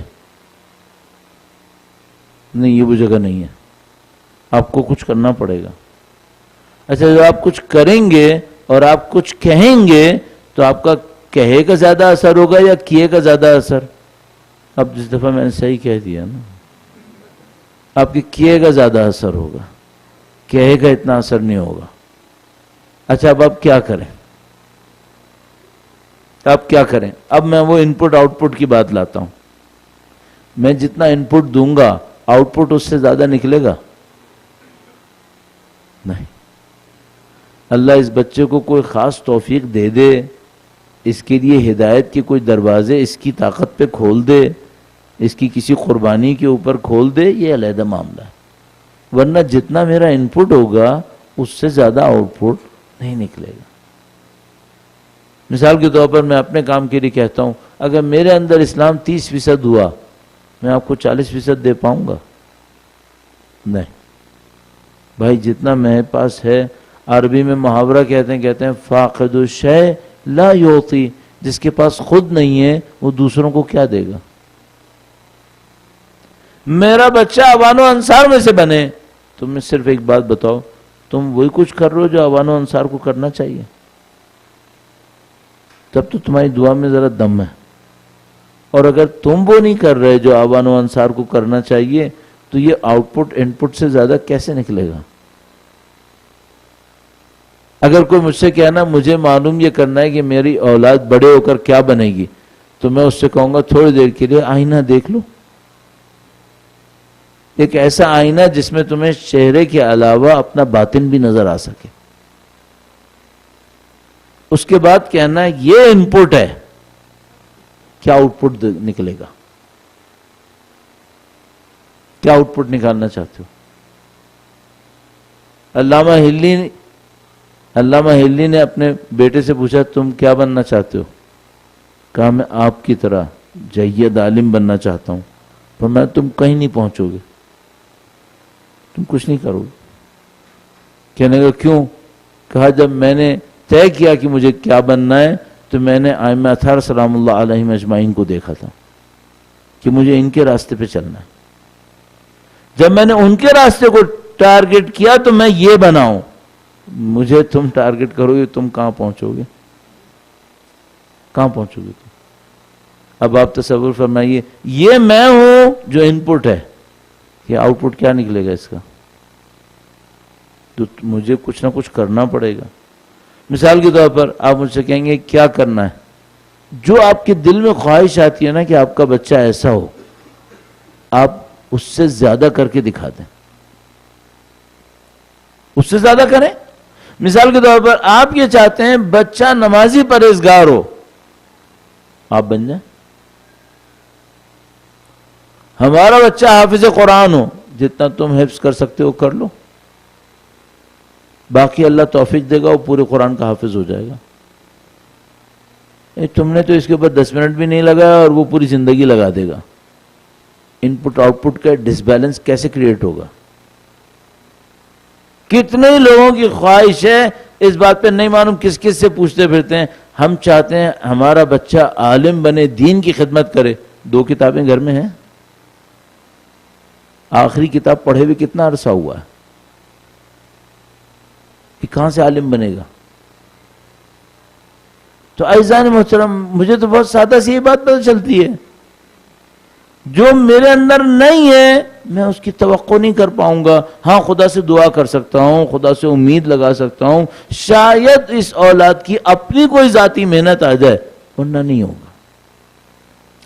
نہیں یہ وہ جگہ نہیں ہے، آپ کو کچھ کرنا پڑے گا۔ اچھا جب آپ کچھ کریں گے اور آپ کچھ کہیں گے تو آپ کا کہے کا زیادہ اثر ہوگا یا کیے کا زیادہ اثر؟ اب جس دفعہ میں نے صحیح کہہ دیا نا، آپ کے کیے کا زیادہ اثر ہوگا، کہے کا اتنا اثر نہیں ہوگا۔ اچھا اب آپ کیا کریں؟ اب کیا کریں؟ اب میں وہ ان پٹ آؤٹ پٹ کی بات لاتا ہوں۔ میں جتنا ان پٹ دوں گا آؤٹ پٹ اس سے زیادہ نکلے گا؟ نہیں۔ اللہ اس بچے کو کوئی خاص توفیق دے دے، اس کے لیے ہدایت کے کوئی دروازے اس کی طاقت پہ کھول دے، اس کی کسی قربانی کے اوپر کھول دے، یہ علیحدہ معاملہ ہے، ورنہ جتنا میرا ان پٹ ہوگا اس سے زیادہ آؤٹ پٹ نہیں نکلے گا۔ مثال کے طور پر میں اپنے کام کے لیے کہتا ہوں، اگر میرے اندر اسلام 30% ہوا، میں آپ کو 40% دے پاؤں گا؟ نہیں بھائی، جتنا میرے پاس ہے، عربی میں محاورہ کہتے ہیں فاقد الشیء لا یعطی، جس کے پاس خود نہیں ہے وہ دوسروں کو کیا دے گا؟ میرا بچہ اوان و انصار میں سے بنے، تم میں صرف ایک بات بتاؤ، تم وہی کچھ کر رہے ہو جو اوان و انصار کو کرنا چاہیے؟ تب تو تمہاری دعا میں ذرا دم ہے، اور اگر تم وہ نہیں کر رہے جو اوان و انصار کو کرنا چاہیے تو یہ آؤٹ پٹ ان پٹ سے زیادہ کیسے نکلے گا؟ اگر کوئی مجھ سے کہنا مجھے معلوم یہ کرنا ہے کہ میری اولاد بڑے ہو کر کیا بنے گی، تو میں اس سے کہوں گا تھوڑی دیر کے لیے آئینہ دیکھ لو، ایک ایسا آئینہ جس میں تمہیں چہرے کے علاوہ اپنا باطن بھی نظر آ سکے۔ اس کے بعد کہنا ہے یہ ان پٹ ہے، کیا آؤٹ پٹ نکلے گا؟ کیا آؤٹ پٹ نکالنا چاہتے ہو؟ علامہ ہلی نے اپنے بیٹے سے پوچھا تم کیا بننا چاہتے ہو؟ کہا میں آپ کی طرح جید عالم بننا چاہتا ہوں، پر میں تم کہیں نہیں پہنچو گے، تم کچھ نہیں کرو گے۔ کہنے لگا کیوں؟ کہا جب میں نے طے کیا کہ مجھے کیا بننا ہے تو میں نے ائمہ اطہار سلام اللہ علیہم اجمعین کو دیکھا تھا کہ مجھے ان کے راستے پہ چلنا ہے، جب میں نے ان کے راستے کو ٹارگٹ کیا تو میں یہ بناؤں، مجھے تم ٹارگٹ کرو گے تم کہاں پہنچو گے؟ کہاں پہنچو گے تم؟ اب آپ تصور فرمائیے یہ میں ہوں جو ان پٹ ہے، یہ آؤٹ پٹ کیا نکلے گا اس کا؟ تو مجھے کچھ نہ کچھ کرنا پڑے گا۔ مثال کے طور پر آپ مجھ سے کہیں گے کیا کرنا ہے؟ جو آپ کے دل میں خواہش آتی ہے نا کہ آپ کا بچہ ایسا ہو، آپ اس سے زیادہ کر کے دکھا دیں، اس سے زیادہ کریں۔ مثال کے طور پر آپ یہ چاہتے ہیں بچہ نمازی پرہیزگار ہو، آپ بن جائیں۔ ہمارا بچہ حافظ قرآن ہو، جتنا تم حفظ کر سکتے ہو کر لو، باقی اللہ توفیق دے گا وہ پورے قرآن کا حافظ ہو جائے گا۔ تم نے تو اس کے اوپر 10 منٹ بھی نہیں لگایا اور وہ پوری زندگی لگا دے گا۔ ان پٹ آؤٹ پٹ کا ڈس بیلنس کیسے کریٹ ہوگا؟ کتنے ہی لوگوں کی خواہش ہے اس بات پہ، نہیں معلوم کس کس سے پوچھتے پھرتے ہیں، ہم چاہتے ہیں ہمارا بچہ عالم بنے، دین کی خدمت کرے۔ 2 کتابیں گھر میں ہیں، آخری کتاب پڑھے ہوئے کتنا عرصہ ہوا ہے، کہ کہاں سے عالم بنے گا؟ تو عزیزان محترم، مجھے تو بہت سادہ سی یہ بات پتہ چلتی ہے، جو میرے اندر نہیں ہے میں اس کی توقع نہیں کر پاؤں گا۔ ہاں خدا سے دعا کر سکتا ہوں، خدا سے امید لگا سکتا ہوں شاید اس اولاد کی اپنی کوئی ذاتی محنت آ جائے، ورنہ نہیں ہوگا۔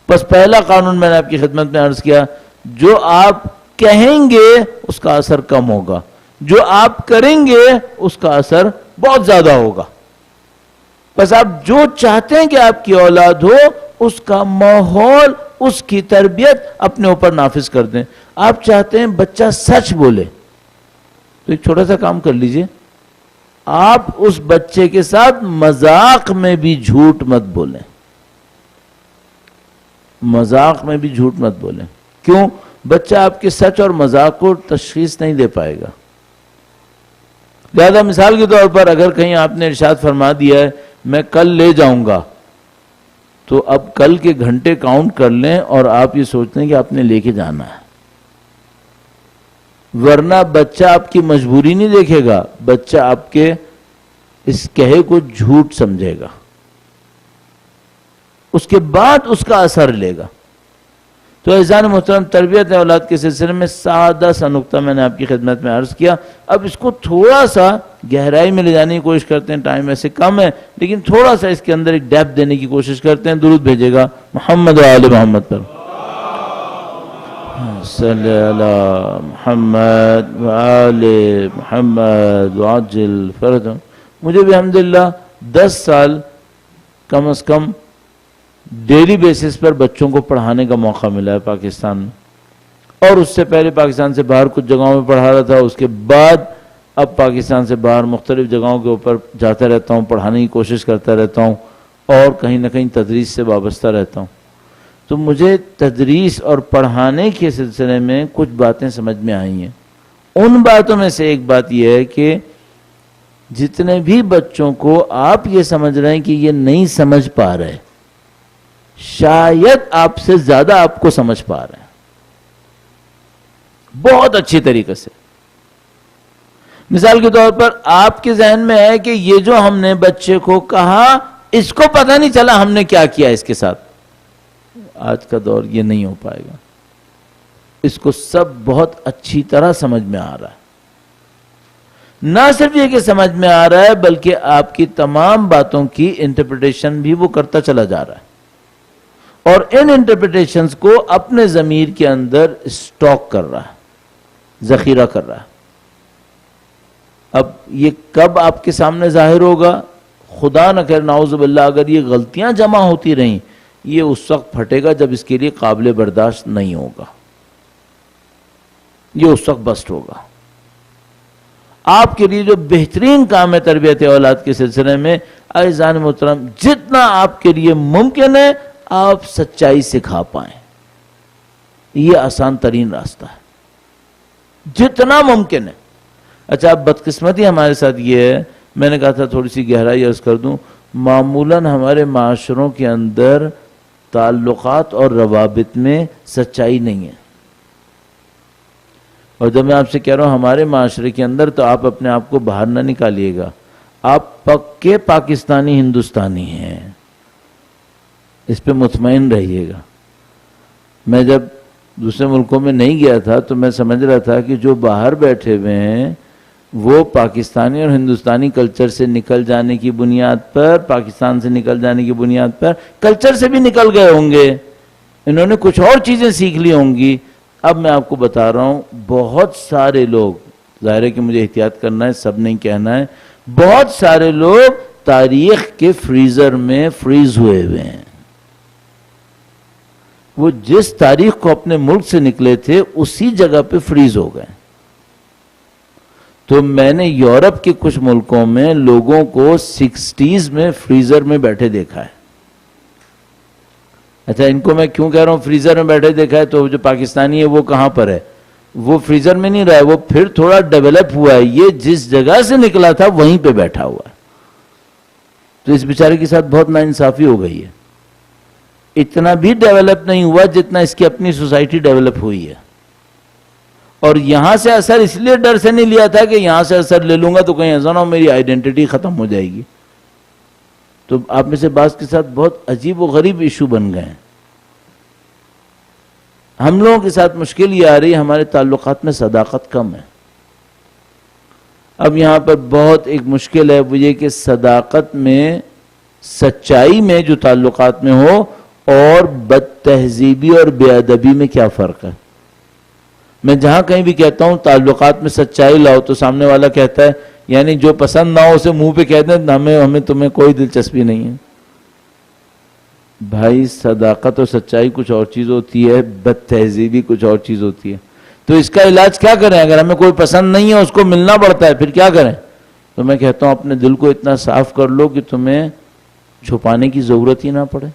بس پہلا قانون میں نے آپ کی خدمت میں عرض کیا، جو آپ کہیں گے اس کا اثر کم ہوگا، جو آپ کریں گے اس کا اثر بہت زیادہ ہوگا۔ بس آپ جو چاہتے ہیں کہ آپ کی اولاد ہو اس کا ماحول، اس کی تربیت اپنے اوپر نافذ کر دیں. آپ چاہتے ہیں بچہ سچ بولے تو ایک چھوٹا سا کام کر لیجئے، آپ اس بچے کے ساتھ مذاق میں بھی جھوٹ مت بولیں. مذاق میں بھی جھوٹ مت بولیں. کیوں؟ بچہ آپ کے سچ اور مذاق کو تشخیص نہیں دے پائے گا. لہذا مثال کے طور پر اگر کہیں آپ نے ارشاد فرما دیا ہے میں کل لے جاؤں گا، تو اب کل کے گھنٹے کاؤنٹ کر لیں اور آپ یہ سوچتے ہیں کہ آپ نے لے کے جانا ہے. ورنہ بچہ آپ کی مجبوری نہیں دیکھے گا، بچہ آپ کے اس کہے کو جھوٹ سمجھے گا، اس کے بعد اس کا اثر لے گا. تو عزیزان محترم، تربیت اولاد کے سلسلے میں سادہ سا نقطہ میں نے آپ کی خدمت میں عرض کیا. اب اس کو تھوڑا سا گہرائی میں لے جانے کی کوشش کرتے ہیں، ٹائم ایسے کم ہے لیکن تھوڑا سا اس کے اندر ایک ڈیپتھ دینے کی کوشش کرتے ہیں. درود بھیجے گا محمد و آل محمد پر. صلی علی محمد و آل محمد وعجل فرجهم. مجھے بھی الحمدللہ 10 سال کم از کم ڈیلی بیسس پر بچوں کو پڑھانے کا موقع ملا ہے پاکستان میں، اور اس سے پہلے پاکستان سے باہر کچھ جگہوں میں پڑھا رہا تھا. اس کے بعد اب پاکستان سے باہر مختلف جگہوں کے اوپر جاتا رہتا ہوں، پڑھانے کی کوشش کرتا رہتا ہوں اور کہیں نہ کہیں تدریس سے وابستہ رہتا ہوں. تو مجھے تدریس اور پڑھانے کے سلسلے میں کچھ باتیں سمجھ میں آئی ہیں. ان باتوں میں سے ایک بات یہ ہے کہ جتنے بھی بچوں کو آپ یہ سمجھ رہے ہیں کہ یہ نہیں سمجھ پا رہے، شاید آپ سے زیادہ آپ کو سمجھ پا رہے ہیں بہت اچھی طریقے سے. مثال کے طور پر آپ کے ذہن میں ہے کہ یہ جو ہم نے بچے کو کہا اس کو پتہ نہیں چلا ہم نے کیا کیا اس کے ساتھ. آج کا دور یہ نہیں ہو پائے گا. اس کو سب بہت اچھی طرح سمجھ میں آ رہا ہے. نہ صرف یہ کہ سمجھ میں آ رہا ہے بلکہ آپ کی تمام باتوں کی انٹرپریٹیشن بھی وہ کرتا چلا جا رہا ہے، اور ان انٹرپریٹیشنز کو اپنے ضمیر کے اندر اسٹاک کر رہا ہے، ذخیرہ کر رہا ہے. اب یہ کب آپ کے سامنے ظاہر ہوگا؟ خدا نہ کرے نعوذ باللہ اگر یہ غلطیاں جمع ہوتی رہیں، یہ اس وقت پھٹے گا جب اس کے لیے قابل برداشت نہیں ہوگا. یہ اس وقت بسٹ ہوگا. آپ کے لیے جو بہترین کام ہے تربیت اولاد کے سلسلے میں، عزیزان محترم، جتنا آپ کے لیے ممکن ہے آپ سچائی سکھا پائیں. یہ آسان ترین راستہ ہے جتنا ممکن ہے. اچھا، اب بدقسمتی ہمارے ساتھ یہ ہے، میں نے کہا تھا تھوڑی سی گہرائی عرض کر دوں، معمولاً ہمارے معاشروں کے اندر تعلقات اور روابط میں سچائی نہیں ہے. اور جب میں آپ سے کہہ رہا ہوں ہمارے معاشرے کے اندر، تو آپ اپنے آپ کو باہر نہ نکالیے گا. آپ پکے پاکستانی ہندوستانی ہیں، اس پہ مطمئن رہیے گا. میں جب دوسرے ملکوں میں نہیں گیا تھا تو میں سمجھ رہا تھا کہ جو باہر بیٹھے ہوئے ہیں وہ پاکستانی اور ہندوستانی کلچر سے نکل جانے کی بنیاد پر، پاکستان سے نکل جانے کی بنیاد پر کلچر سے بھی نکل گئے ہوں گے، انہوں نے کچھ اور چیزیں سیکھ لی ہوں گی. اب میں آپ کو بتا رہا ہوں بہت سارے لوگ، ظاہر ہے کہ مجھے احتیاط کرنا ہے، سب نہیں کہنا ہے، بہت سارے لوگ تاریخ کے فریزر میں فریز ہوئے ہوئے ہیں. وہ جس تاریخ کو اپنے ملک سے نکلے تھے اسی جگہ پہ فریز ہو گئے. تو میں نے یورپ کے کچھ ملکوں میں لوگوں کو 60s میں فریزر میں بیٹھے دیکھا ہے. اچھا، ان کو میں کیوں کہہ رہا ہوں فریزر میں بیٹھے دیکھا ہے؟ تو جو پاکستانی ہے وہ کہاں پر ہے؟ وہ فریزر میں نہیں رہا ہے، وہ پھر تھوڑا ڈیولپ ہوا ہے. یہ جس جگہ سے نکلا تھا وہیں پہ بیٹھا ہوا ہے. تو اس بیچارے کے ساتھ بہت ناانصافی ہو گئی ہے. اتنا بھی ڈیولپ نہیں ہوا جتنا اس کی اپنی سوسائٹی ڈیولپ ہوئی ہے. اور یہاں سے اثر اس لیے ڈر سے نہیں لیا تھا کہ یہاں سے اثر لے لوں گا تو کہیں ایسا نہ ہو میری آئیڈینٹی ختم ہو جائے گی. تو آپ میں سے بعض کے ساتھ بہت عجیب و غریب ایشو بن گئے ہیں. ہم لوگوں کے ساتھ مشکل یہ آ رہی ہے ہمارے تعلقات میں صداقت کم ہے. اب یہاں پر بہت ایک مشکل ہے، وہ یہ کہ صداقت میں، سچائی میں جو تعلقات میں ہو، اور بد تہذیبی اور بے ادبی میں کیا فرق ہے. میں جہاں کہیں بھی کہتا ہوں تعلقات میں سچائی لاؤ تو سامنے والا کہتا ہے یعنی جو پسند نہ ہو اسے منہ پہ کہہ دیں ہمیں تمہیں کوئی دلچسپی نہیں ہے. بھائی صداقت اور سچائی کچھ اور چیز ہوتی ہے، بد تہذیبی کچھ اور چیز ہوتی ہے. تو اس کا علاج کیا کریں؟ اگر ہمیں کوئی پسند نہیں ہے، اس کو ملنا پڑتا ہے، پھر کیا کریں؟ تو میں کہتا ہوں اپنے دل کو اتنا صاف کر لو کہ تمہیں چھپانے کی ضرورت ہی نہ پڑے.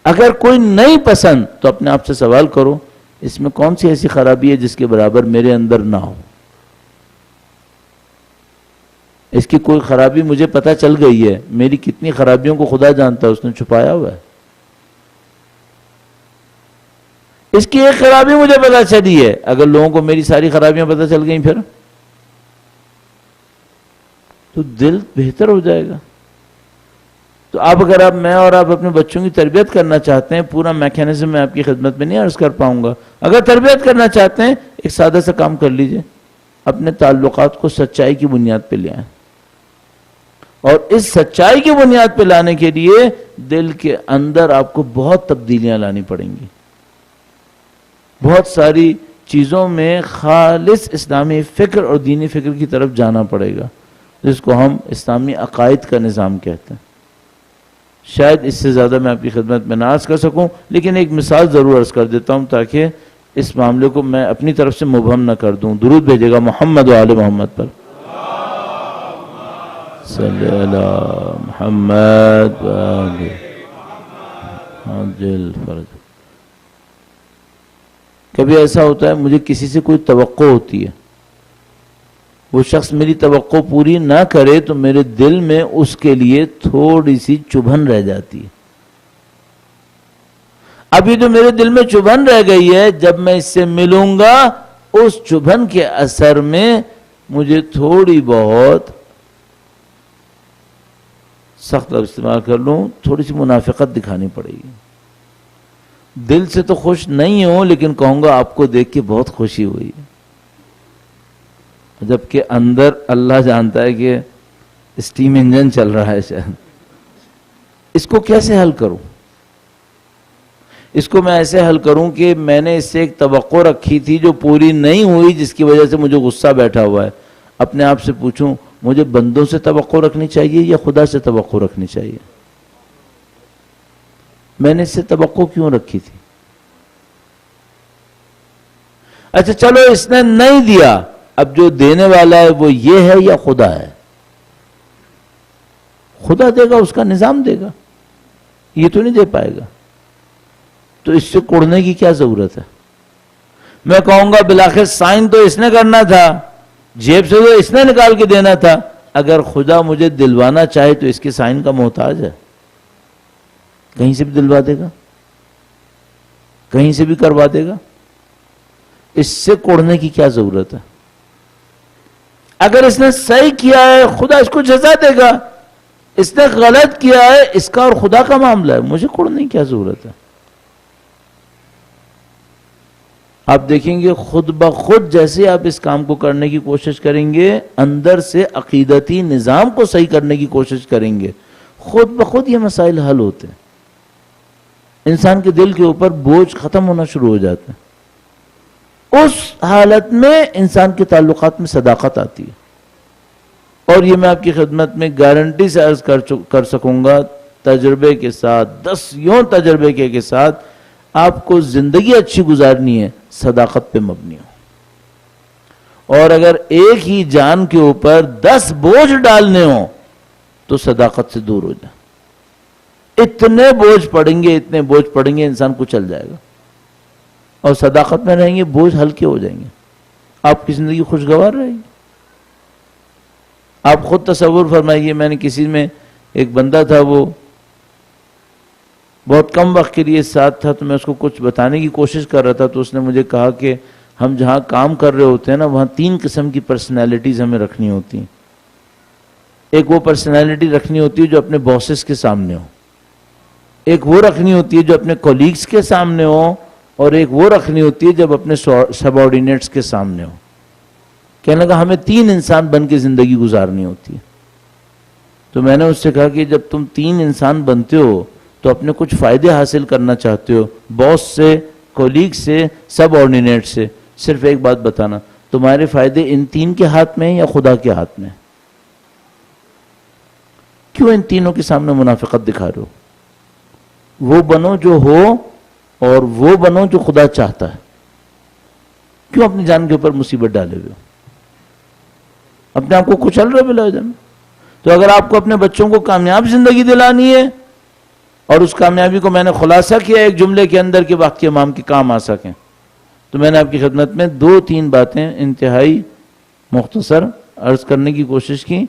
اگر کوئی نہیں پسند تو اپنے آپ سے سوال کرو اس میں کون سی ایسی خرابی ہے جس کے برابر میرے اندر نہ ہو. اس کی کوئی خرابی مجھے پتہ چل گئی ہے، میری کتنی خرابیوں کو خدا جانتا ہے، اس نے چھپایا ہوا ہے. اس کی ایک خرابی مجھے پتہ چلی ہے، اگر لوگوں کو میری ساری خرابیاں پتہ چل گئیں پھر تو دل بہتر ہو جائے گا. تو اگر میں اور آپ اپنے بچوں کی تربیت کرنا چاہتے ہیں، پورا میکینزم میں آپ کی خدمت میں نہیں عرض کر پاؤں گا. اگر تربیت کرنا چاہتے ہیں ایک سادہ سا کام کر لیجئے، اپنے تعلقات کو سچائی کی بنیاد پہ لے آئیں. اور اس سچائی کی بنیاد پہ لانے کے لیے دل کے اندر آپ کو بہت تبدیلیاں لانی پڑیں گی. بہت ساری چیزوں میں خالص اسلامی فکر اور دینی فکر کی طرف جانا پڑے گا، جس کو ہم اسلامی عقائد کا نظام کہتے ہیں. شاید اس سے زیادہ میں آپ کی خدمت میں نہ عرض کر سکوں، لیکن ایک مثال ضرور عرض کر دیتا ہوں تاکہ اس معاملے کو میں اپنی طرف سے مبہم نہ کر دوں. درود بھیجے گا محمد و آل محمد پر. صلی اللہ محمد و آل عجل فرج. کبھی ایسا ہوتا ہے مجھے کسی سے کوئی توقع ہوتی ہے، وہ شخص میری توقع پوری نہ کرے تو میرے دل میں اس کے لیے تھوڑی سی چبھن رہ جاتی ہے. ابھی جو میرے دل میں چبھن رہ گئی ہے، جب میں اس سے ملوں گا اس چبھن کے اثر میں مجھے تھوڑی بہت سخت لفظ استعمال کر لوں، تھوڑی سی منافقت دکھانی پڑے گی. دل سے تو خوش نہیں ہوں لیکن کہوں گا آپ کو دیکھ کے بہت خوشی ہوئی، جبکہ اندر اللہ جانتا ہے کہ اسٹیم انجن چل رہا ہے شاید. اس کو کیسے حل کروں؟ اس کو میں ایسے حل کروں کہ میں نے اس سے ایک توقع رکھی تھی جو پوری نہیں ہوئی، جس کی وجہ سے مجھے غصہ بیٹھا ہوا ہے. اپنے آپ سے پوچھوں مجھے بندوں سے توقع رکھنی چاہیے یا خدا سے توقع رکھنی چاہیے؟ میں نے اس سے توقع کیوں رکھی تھی؟ اچھا چلو اس نے نہیں دیا، اب جو دینے والا ہے وہ یہ ہے یا خدا ہے؟ خدا دے گا، اس کا نظام دے گا، یہ تو نہیں دے پائے گا. تو اس سے کوڑنے کی کیا ضرورت ہے؟ میں کہوں گا بالآخر سائن تو اس نے کرنا تھا، جیب سے تو اس نے نکال کے دینا تھا. اگر خدا مجھے دلوانا چاہے تو اس کے سائن کا محتاج ہے، کہیں سے بھی دلوا دے گا، کہیں سے بھی کروا دے گا. اس سے کوڑنے کی کیا ضرورت ہے؟ اگر اس نے صحیح کیا ہے خدا اس کو جزا دے گا، اس نے غلط کیا ہے اس کا اور خدا کا معاملہ ہے، مجھے کوڑنے کی کیا ضرورت ہے؟ آپ دیکھیں گے خود بخود جیسے آپ اس کام کو کرنے کی کوشش کریں گے، اندر سے عقیدتی نظام کو صحیح کرنے کی کوشش کریں گے، خود بخود یہ مسائل حل ہوتے ہیں. انسان کے دل کے اوپر بوجھ ختم ہونا شروع ہو جاتا ہے. اس حالت میں انسان کے تعلقات میں صداقت آتی ہے. اور یہ میں آپ کی خدمت میں گارنٹی سے عرض کر سکوں گا، تجربے کے ساتھ، 10 تجربے کے ساتھ آپ کو زندگی اچھی گزارنی ہے، صداقت پہ مبنی ہو. اور اگر ایک ہی جان کے اوپر 10 بوجھ ڈالنے ہوں تو صداقت سے دور ہو جائے. اتنے بوجھ پڑیں گے انسان کو چل جائے گا. اور صداقت میں رہیں گے بوجھ ہلکے ہو جائیں گے، آپ کی زندگی خوشگوار رہے گی. آپ خود تصور فرمائیے، میں نے کسی میں ایک بندہ تھا، وہ بہت کم وقت کے لیے ساتھ تھا، تو میں اس کو کچھ بتانے کی کوشش کر رہا تھا. تو اس نے مجھے کہا کہ ہم جہاں کام کر رہے ہوتے ہیں نا، وہاں 3 قسم کی پرسنالٹیز ہمیں رکھنی ہوتی ہیں. ایک وہ پرسنالٹی رکھنی ہوتی ہے جو اپنے باسز کے سامنے ہو، ایک وہ رکھنی ہوتی ہے جو اپنے کولیگز کے سامنے ہو، اور ایک وہ رکھنی ہوتی ہے جب اپنے سب آرڈینیٹس کے سامنے ہو. کہنے لگا ہمیں 3 انسان بن کے زندگی گزارنی ہوتی ہے. تو میں نے اس سے کہا کہ جب تم 3 انسان بنتے ہو تو اپنے کچھ فائدے حاصل کرنا چاہتے ہو، باس سے، کولیگ سے، سب آرڈینیٹ سے، صرف ایک بات بتانا، تمہارے فائدے ان تین کے ہاتھ میں ہیں یا خدا کے ہاتھ میں؟ کیوں ان تینوں کے سامنے منافقت دکھا رہے ہو؟ وہ بنو جو ہو اور وہ بنو جو خدا چاہتا ہے. کیوں اپنی جان کے اوپر مصیبت ڈالے ہوئے ہو؟ اپنے آپ کو کچل رہے بلا جان. تو اگر آپ کو اپنے بچوں کو کامیاب زندگی دلانی ہے، اور اس کامیابی کو میں نے خلاصہ کیا ایک جملے کے اندر کہ وقت کے امام کے کام آ سکیں، تو میں نے آپ کی خدمت میں 2-3 باتیں انتہائی مختصر عرض کرنے کی کوشش کی.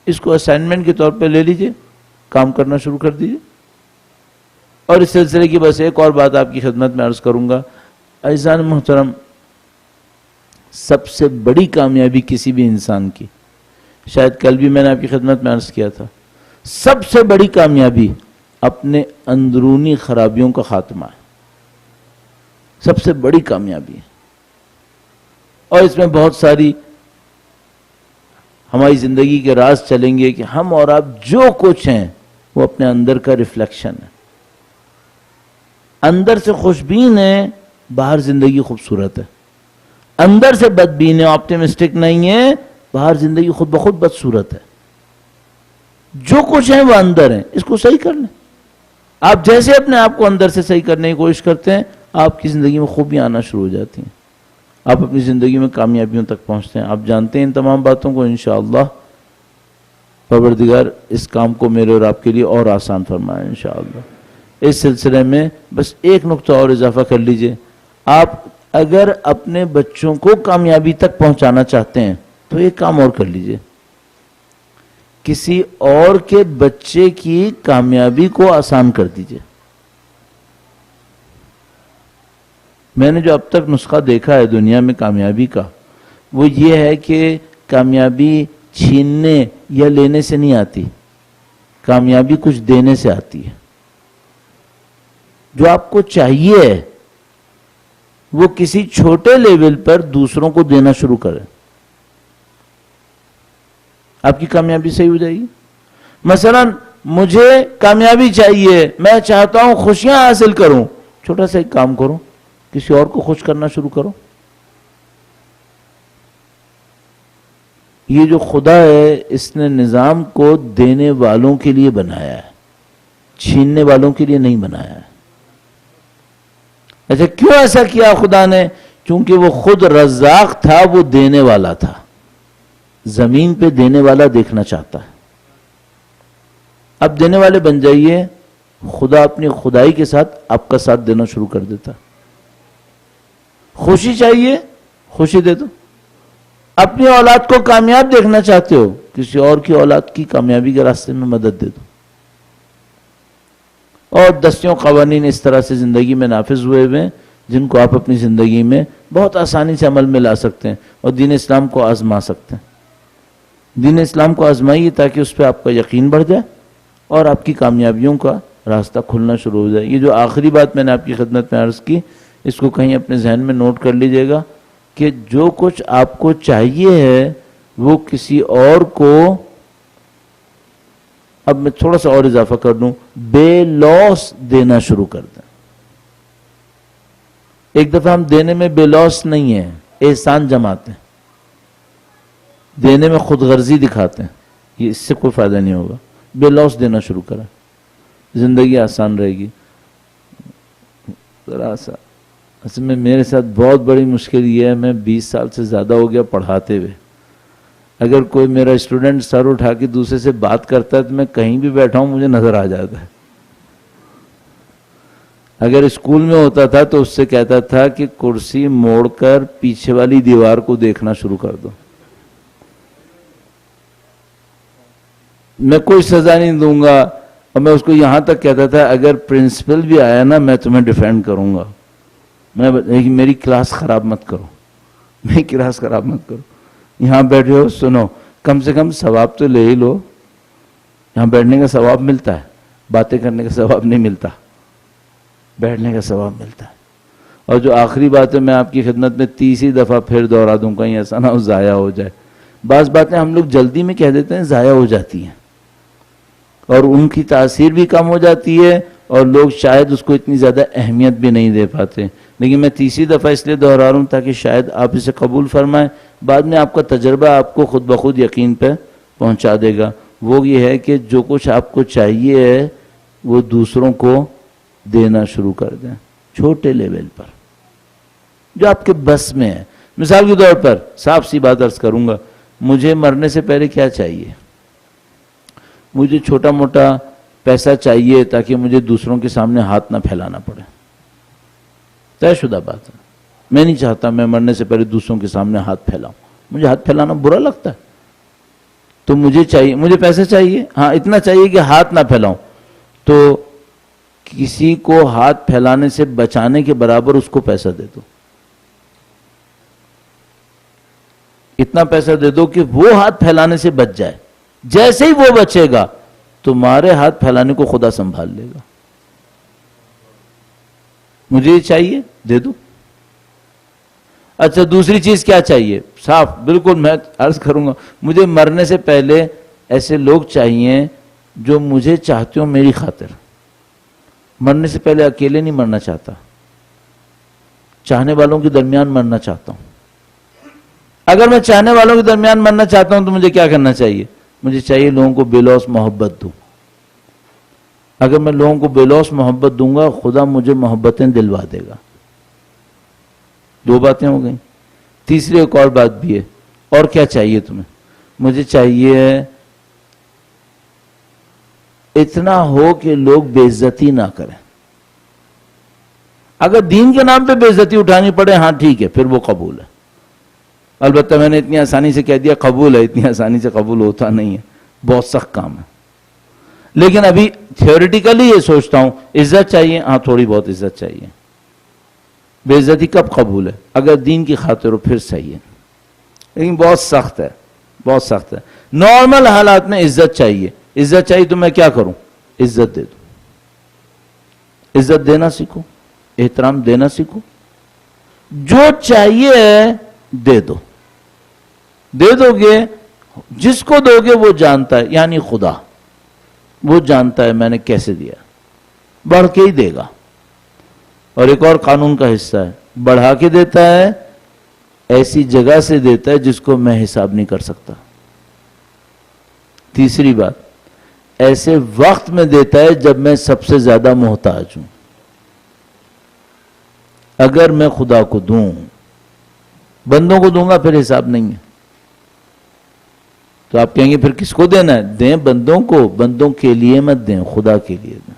اس کو اسائنمنٹ کے طور پہ لے لیجئے، کام کرنا شروع کر دیجئے. اور اس سلسلے کی بس ایک اور بات آپ کی خدمت میں عرض کروں گا. عزیزان محترم، سب سے بڑی کامیابی کسی بھی انسان کی، شاید کل بھی میں نے آپ کی خدمت میں عرض کیا تھا، سب سے بڑی کامیابی اپنے اندرونی خرابیوں کا خاتمہ ہے. سب سے بڑی کامیابی ہے. اور اس میں بہت ساری ہماری زندگی کے راز چلیں گے کہ ہم اور آپ جو کچھ ہیں وہ اپنے اندر کا ریفلیکشن ہے. اندر سے خوشبین ہے، باہر زندگی خوبصورت ہے. اندر سے بدبین ہے، آپٹیمسٹک نہیں ہے، باہر زندگی خود بخود بدصورت ہے. جو کچھ ہے وہ اندر ہے، اس کو صحیح کر لیں. آپ جیسے اپنے آپ کو اندر سے صحیح کرنے کی کوشش کرتے ہیں، آپ کی زندگی میں خوبیاں آنا شروع ہو جاتی ہیں. آپ اپنی زندگی میں کامیابیوں تک پہنچتے ہیں. آپ جانتے ہیں ان تمام باتوں کو. انشاءاللہ پروردگار اس کام کو میرے اور آپ کے لیے اور آسان فرمائے انشاءاللہ. اس سلسلے میں بس ایک نقطہ اور اضافہ کر لیجئے. آپ اگر اپنے بچوں کو کامیابی تک پہنچانا چاہتے ہیں تو ایک کام اور کر لیجئے. کسی اور کے بچے کی کامیابی کو آسان کر دیجئے. میں نے جو اب تک نسخہ دیکھا ہے دنیا میں کامیابی کا، وہ یہ ہے کہ کامیابی چھیننے یا لینے سے نہیں آتی، کامیابی کچھ دینے سے آتی ہے. جو آپ کو چاہیے وہ کسی چھوٹے لیول پر دوسروں کو دینا شروع کریں، آپ کی کامیابی صحیح ہو جائے گی. مثلا مجھے کامیابی چاہیے، میں چاہتا ہوں خوشیاں حاصل کروں، چھوٹا سا ایک کام کرو، کسی اور کو خوش کرنا شروع کرو. یہ جو خدا ہے اس نے نظام کو دینے والوں کے لیے بنایا ہے، چھیننے والوں کے لیے نہیں بنایا ہے. اچھا کیوں ایسا کیا خدا نے؟ چونکہ وہ خود رزاق تھا، وہ دینے والا تھا. زمین پہ دینے والا دیکھنا چاہتا ہے. اب دینے والے بن جائیے، خدا اپنی خدائی کے ساتھ آپ کا ساتھ دینا شروع کر دیتا. خوشی چاہیے، خوشی دے دو. اپنی اولاد کو کامیاب دیکھنا چاہتے ہو، کسی اور کی اولاد کی کامیابی کے راستے میں مدد دے دو. اور دستیوں قوانین اس طرح سے زندگی میں نافذ ہوئے ہوئے ہیں جن کو آپ اپنی زندگی میں بہت آسانی سے عمل میں لا سکتے ہیں اور دین اسلام کو آزما سکتے ہیں. دین اسلام کو آزمائیے تاکہ اس پہ آپ کا یقین بڑھ جائے اور آپ کی کامیابیوں کا راستہ کھلنا شروع ہو جائے. یہ جو آخری بات میں نے آپ کی خدمت میں عرض کی، اس کو کہیں اپنے ذہن میں نوٹ کر لیجئے گا کہ جو کچھ آپ کو چاہیے ہے وہ کسی اور کو، اب میں تھوڑا سا اور اضافہ کر دوں، بے لوس دینا شروع کر دیں. ایک دفعہ ہم دینے میں بے لوس نہیں ہیں، احسان جماتے ہیں، دینے میں خود غرضی دکھاتے ہیں. یہ اس سے کوئی فائدہ نہیں ہوگا. بے لوس دینا شروع کریں، زندگی آسان رہے گی. ذرا سا اصل میں میرے ساتھ بہت بڑی مشکل یہ ہے، میں 20 سال سے زیادہ ہو گیا پڑھاتے ہوئے. اگر کوئی میرا اسٹوڈنٹ سر اٹھا کے دوسرے سے بات کرتا ہے تو میں کہیں بھی بیٹھا ہوں مجھے نظر آ جاتا ہے. اگر اسکول میں ہوتا تھا تو اس سے کہتا تھا کہ کرسی موڑ کر پیچھے والی دیوار کو دیکھنا شروع کر دو. میں کوئی سزا نہیں دوں گا، اور میں اس کو یہاں تک کہتا تھا اگر پرنسپل بھی آیا نا میں تمہیں ڈیفینڈ کروں گا، میری کلاس خراب مت کرو، میری کلاس خراب مت کرو. یہاں بیٹھے ہو سنو، کم سے کم ثواب تو لے ہی لو. یہاں بیٹھنے کا ثواب ملتا ہے، باتیں کرنے کا ثواب نہیں ملتا، بیٹھنے کا ثواب ملتا ہے. اور جو آخری بات ہے میں آپ کی خدمت میں 30 دفعہ پھر دوہرا دوں، کہیں ایسا نہ ہو ضائع ہو جائے. بعض باتیں ہم لوگ جلدی میں کہہ دیتے ہیں، ضائع ہو جاتی ہیں اور ان کی تاثیر بھی کم ہو جاتی ہے اور لوگ شاید اس کو اتنی زیادہ اہمیت بھی نہیں دے پاتے. لیکن میں تیسری دفعہ اس لیے دہرا رہا ہوں تاکہ شاید آپ اسے قبول فرمائیں، بعد میں آپ کا تجربہ آپ کو خود بخود یقین پہ پہنچا دے گا۔ وہ یہ ہے کہ جو کچھ آپ کو چاہیے ہے وہ دوسروں کو دینا شروع کر دیں، چھوٹے لیول پر جو آپ کے بس میں ہے۔ مثال کے طور پر صاف سی بات عرض کروں گا، مجھے مرنے سے پہلے کیا چاہیے؟ مجھے چھوٹا موٹا پیسہ چاہیے تاکہ مجھے دوسروں کے سامنے ہاتھ نہ پھیلانا پڑے، طے شدہ بات ہے۔ میں نہیں چاہتا میں مرنے سے پہلے دوسروں کے سامنے ہاتھ پھیلاؤں، مجھے ہاتھ پھیلانا برا لگتا ہے۔ تو مجھے چاہیے، مجھے پیسے چاہیے، ہاں اتنا چاہیے کہ ہاتھ نہ پھیلاؤں، تو کسی کو ہاتھ پھیلانے سے بچانے کے برابر اس کو پیسہ دے دو، اتنا پیسہ دے دو کہ وہ ہاتھ پھیلانے سے بچ جائے۔ جیسے ہی وہ بچے گا تمہارے ہاتھ پھیلانے کو خدا سنبھال لے گا۔ مجھے یہ چاہیے، دے دو۔ اچھا دوسری چیز کیا چاہیے؟ صاف بالکل میں عرض کروں گا، مجھے مرنے سے پہلے ایسے لوگ چاہیے جو مجھے چاہتے ہو میری خاطر۔ مرنے سے پہلے اکیلے نہیں مرنا چاہتا، چاہنے والوں کے درمیان مرنا چاہتا ہوں۔ اگر میں چاہنے والوں کے درمیان مرنا چاہتا ہوں تو مجھے کیا کرنا چاہیے؟ مجھے چاہیے لوگوں کو بے لوث محبت دوں۔ اگر میں لوگوں کو بے لوث محبت دوں گا خدا مجھے محبتیں دلوا دے گا۔ دو باتیں ہو گئیں۔ تیسری ایک اور بات بھی ہے، اور کیا چاہیے تمہیں؟ مجھے چاہیے اتنا ہو کہ لوگ بے عزتی نہ کریں۔ اگر دین کے نام پہ بے عزتی اٹھانی پڑے ہاں ٹھیک ہے، پھر وہ قبول ہے۔ البتہ میں نے اتنی آسانی سے کہہ دیا قبول ہے، اتنی آسانی سے قبول ہوتا نہیں ہے، بہت سخت کام ہے۔ لیکن ابھی تھیوریٹیکلی یہ سوچتا ہوں عزت چاہیے، ہاں تھوڑی بہت عزت چاہیے۔ بے عزتی کب قبول ہے؟ اگر دین کی خاطر ہو پھر صحیح ہے، لیکن بہت سخت ہے، بہت سخت ہے۔ نارمل حالات میں عزت چاہیے۔ عزت چاہیے تو میں کیا کروں؟ عزت دے دوں۔ عزت دینا سیکھو، احترام دینا سیکھو، جو چاہیے دے دو۔ دے دو گے، جس کو دو گے وہ جانتا ہے، یعنی خدا وہ جانتا ہے میں نے کیسے دیا، بڑھ کے ہی دے گا۔ اور ایک اور قانون کا حصہ ہے، بڑھا کے دیتا ہے، ایسی جگہ سے دیتا ہے جس کو میں حساب نہیں کر سکتا۔ تیسری بات، ایسے وقت میں دیتا ہے جب میں سب سے زیادہ محتاج ہوں۔ اگر میں خدا کو دوں، بندوں کو دوں گا پھر حساب نہیں ہے۔ تو آپ کہیں گے پھر کس کو دینا ہے؟ دیں بندوں کو، بندوں کے لیے مت دیں، خدا کے لیے دیں۔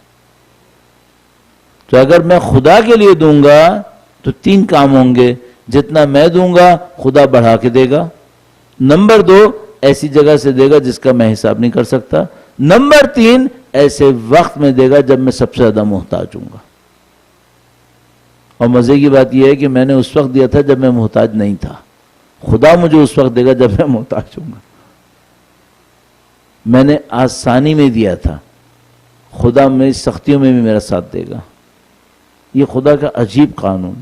تو اگر میں خدا کے لیے دوں گا تو تین کام ہوں گے، جتنا میں دوں گا خدا بڑھا کے دے گا، نمبر دو ایسی جگہ سے دے گا جس کا میں حساب نہیں کر سکتا، نمبر تین ایسے وقت میں دے گا جب میں سب سے زیادہ محتاج ہوں گا۔ اور مزے کی بات یہ ہے کہ میں نے اس وقت دیا تھا جب میں محتاج نہیں تھا، خدا مجھے اس وقت دے گا جب میں محتاج ہوں گا۔ میں نے آسانی میں دیا تھا، خدا میری سختیوں میں بھی میرا ساتھ دے گا۔ یہ خدا کا عجیب قانون۔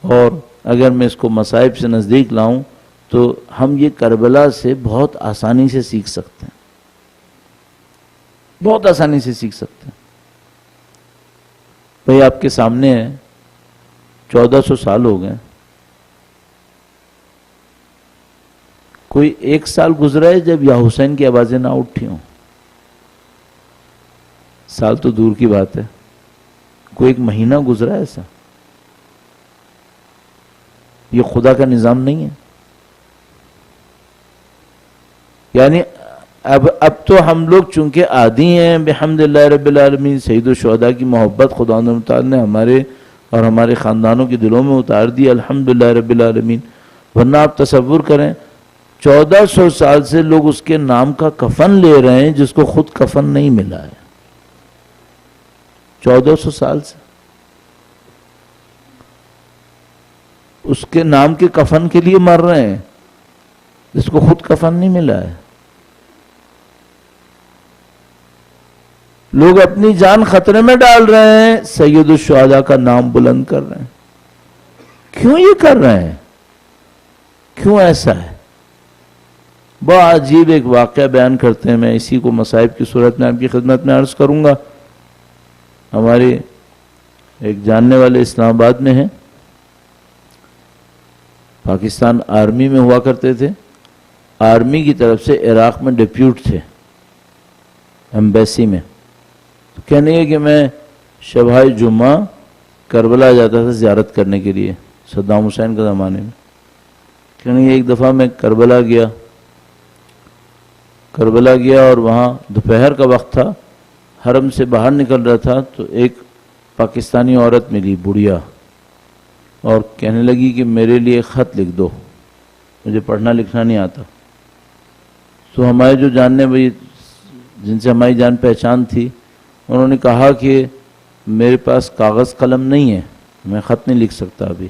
اور اگر میں اس کو مصائب سے نزدیک لاؤں تو ہم یہ کربلا سے بہت آسانی سے سیکھ سکتے ہیں، بہت آسانی سے سیکھ سکتے ہیں۔ بھئی آپ کے سامنے ہے، 1400 سال ہو گئے، کوئی ایک سال گزرا ہے جب یا حسین کی آوازیں نہ اٹھی ہوں؟ سال تو دور کی بات ہے، کوئی ایک مہینہ گزرا ہے ایسا؟ یہ خدا کا نظام نہیں ہے؟ یعنی اب تو ہم لوگ چونکہ عادی ہیں، بحمدللہ رب العالمین، سید الشہداء کی محبت خدا تعالی نے ہمارے اور ہمارے خاندانوں کے دلوں میں اتار دی، الحمدللہ رب العالمین۔ ورنہ آپ تصور کریں 1400 سال سے لوگ اس کے نام کا کفن لے رہے ہیں جس کو خود کفن نہیں ملا ہے۔ 1400 سال سے اس کے نام کے کفن کے لیے مر رہے ہیں جس کو خود کفن نہیں ملا ہے۔ لوگ اپنی جان خطرے میں ڈال رہے ہیں، سید الشہداء کا نام بلند کر رہے ہیں۔ کیوں یہ کر رہے ہیں؟ کیوں ایسا ہے؟ بہت عجیب ایک واقعہ بیان کرتے ہیں، میں اسی کو مصائب کی صورت میں آپ کی خدمت میں عرض کروں گا۔ ہمارے ایک جاننے والے اسلام آباد میں ہیں، پاکستان آرمی میں ہوا کرتے تھے، آرمی کی طرف سے عراق میں ڈپیوٹ تھے ایمبیسی میں. تو کہنے لگے کہ میں شبہ جمعہ کربلا جاتا تھا زیارت کرنے کے لیے صدام حسین کے زمانے میں. کہنے لگے ایک دفعہ میں کربلا گیا اور وہاں دوپہر کا وقت تھا، حرم سے باہر نکل رہا تھا تو ایک پاکستانی عورت ملی بڑھیا، اور کہنے لگی کہ میرے لیے خط لکھ دو، مجھے پڑھنا لکھنا نہیں آتا. تو ہمارے جو جاننے بھائی جن سے ہماری جان پہچان تھی، انہوں نے کہا کہ میرے پاس کاغذ قلم نہیں ہے، میں خط نہیں لکھ سکتا ابھی،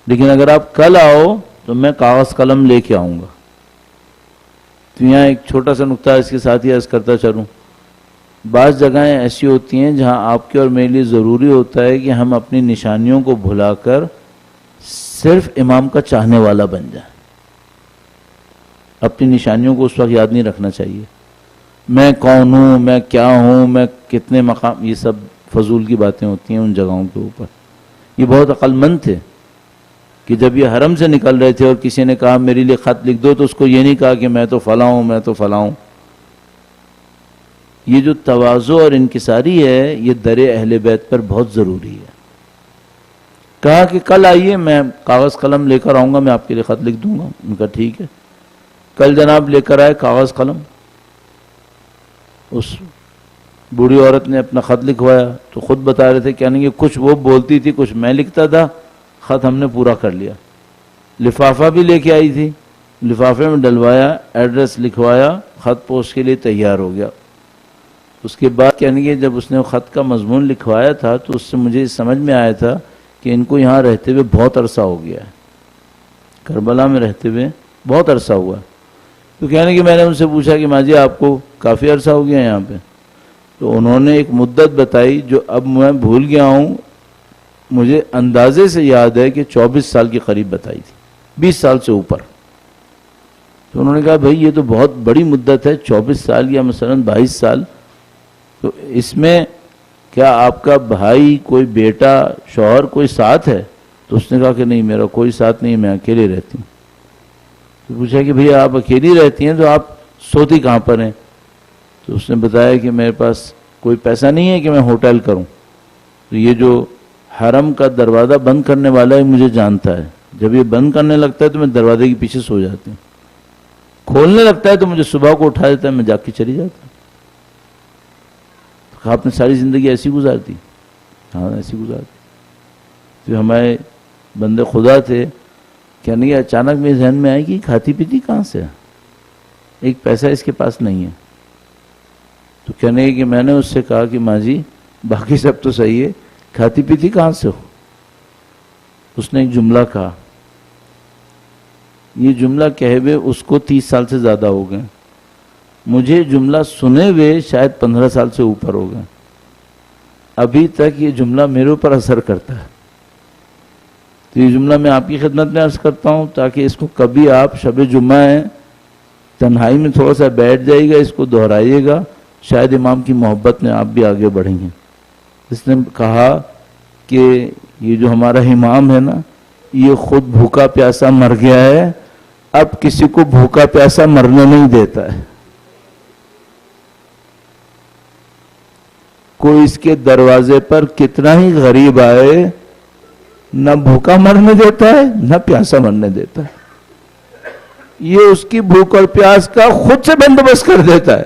لیکن اگر آپ کل آؤ تو میں کاغذ قلم لے کے آؤں گا. تو یہاں ایک چھوٹا سا نقطہ اس کے ساتھ ہی عرض کرتا چلوں. بعض جگہیں ایسی ہوتی ہیں جہاں آپ کے اور میرے لیے ضروری ہوتا ہے کہ ہم اپنی نشانیوں کو بھلا کر صرف امام کا چاہنے والا بن جائیں. اپنی نشانیوں کو اس وقت یاد نہیں رکھنا چاہیے. میں کون ہوں، میں کیا ہوں، میں کتنے مقام، یہ سب فضول کی باتیں ہوتی ہیں ان جگہوں کے اوپر. یہ بہت عقل مند تھے کہ جب یہ حرم سے نکل رہے تھے اور کسی نے کہا میرے لیے خط لکھ دو، تو اس کو یہ نہیں کہا کہ میں تو فلاں ہوں، میں تو فلاں ہوں. یہ جو تواضع اور انکساری ہے یہ در اہل بیت پر بہت ضروری ہے. کہا کہ کل آئیے، میں کاغذ قلم لے کر آؤں گا، میں آپ کے لیے خط لکھ دوں گا. ان کا ٹھیک ہے. کل جناب لے کر آئے کاغذ قلم. اس بوڑھی عورت نے اپنا خط لکھوایا تو خود بتا رہے تھے، کہنے کہ کچھ وہ بولتی تھی، کچھ میں لکھتا تھا، خط ہم نے پورا کر لیا. لفافہ بھی لے کے آئی تھی، لفافے میں ڈلوایا، ایڈریس لکھوایا، خط پوسٹ کے لیے تیار ہو گیا. اس کے بعد کہنے کہ جب اس نے خط کا مضمون لکھوایا تھا تو اس سے مجھے سمجھ میں آیا تھا کہ ان کو یہاں رہتے ہوئے بہت عرصہ ہو گیا ہے، کربلا میں رہتے ہوئے بہت عرصہ ہوا. تو کہنے کہ میں نے ان سے پوچھا کہ ماں جی آپ کو کافی عرصہ ہو گیا یہاں پہ؟ تو انہوں نے ایک مدت بتائی جو اب میں بھول گیا ہوں، مجھے اندازے سے یاد ہے کہ 24 سال کے قریب بتائی تھی، 20 سال سے اوپر. تو انہوں نے کہا بھائی یہ تو بہت بڑی مدت ہے، 24 سال یا مثلا 22 سال. تو اس میں کیا آپ کا بھائی، کوئی بیٹا، شوہر کوئی ساتھ ہے؟ تو اس نے کہا کہ نہیں میرا کوئی ساتھ نہیں، میں اکیلے رہتی ہوں. تو پوچھا کہ بھئی آپ اکیلی رہتی ہیں تو آپ سوتی کہاں پر ہیں؟ تو اس نے بتایا کہ میرے پاس کوئی پیسہ نہیں ہے کہ میں ہوٹل کروں. تو یہ جو حرم کا دروازہ بند کرنے والا ہے مجھے جانتا ہے، جب یہ بند کرنے لگتا ہے تو میں دروازے کے پیچھے سو جاتی ہوں، کھولنے لگتا ہے تو مجھے صبح کو اٹھا دیتا ہے، میں جاگ کے چلی جاتی ہوں. آپ نے ساری زندگی ایسی گزار دی؟ ہاں ایسی گزار دی. تو ہمارے بندے خدا تھے، کہنے کہ اچانک میرے ذہن میں آئی کہ کھاتی پیتی کہاں سے ہے، ایک پیسہ اس کے پاس نہیں ہے. تو کہنے کہ میں نے اس سے کہا کہ ماں جی باقی سب تو صحیح ہے، کھاتی پیتی کہاں سے ہو؟ اس نے ایک جملہ کہا، یہ جملہ کہے ہوئے اس کو 30 سال سے زیادہ ہو گئے، مجھے جملہ سنے ہوئے شاید 15 سال سے اوپر ہو گئے. ابھی تک یہ جملہ میرے اوپر اثر کرتا ہے. تو یہ جملہ میں آپ کی خدمت میں عرض کرتا ہوں تاکہ اس کو کبھی آپ شب جمعہ ہے تنہائی میں تھوڑا سا بیٹھ جائیے گا، اس کو دہرائیے گا، شاید امام کی محبت میں آپ بھی آگے بڑھیں گے. اس نے کہا کہ یہ جو ہمارا امام ہے نا یہ خود بھوکا پیاسا مر گیا ہے، اب کسی کو بھوکا پیاسا مرنے نہیں دیتا ہے. کوئی اس کے دروازے پر کتنا ہی غریب آئے نہ بھوکا مرنے دیتا ہے نہ پیاسا مرنے دیتا ہے، یہ اس کی بھوک اور پیاس کا خود سے بندوبست کر دیتا ہے.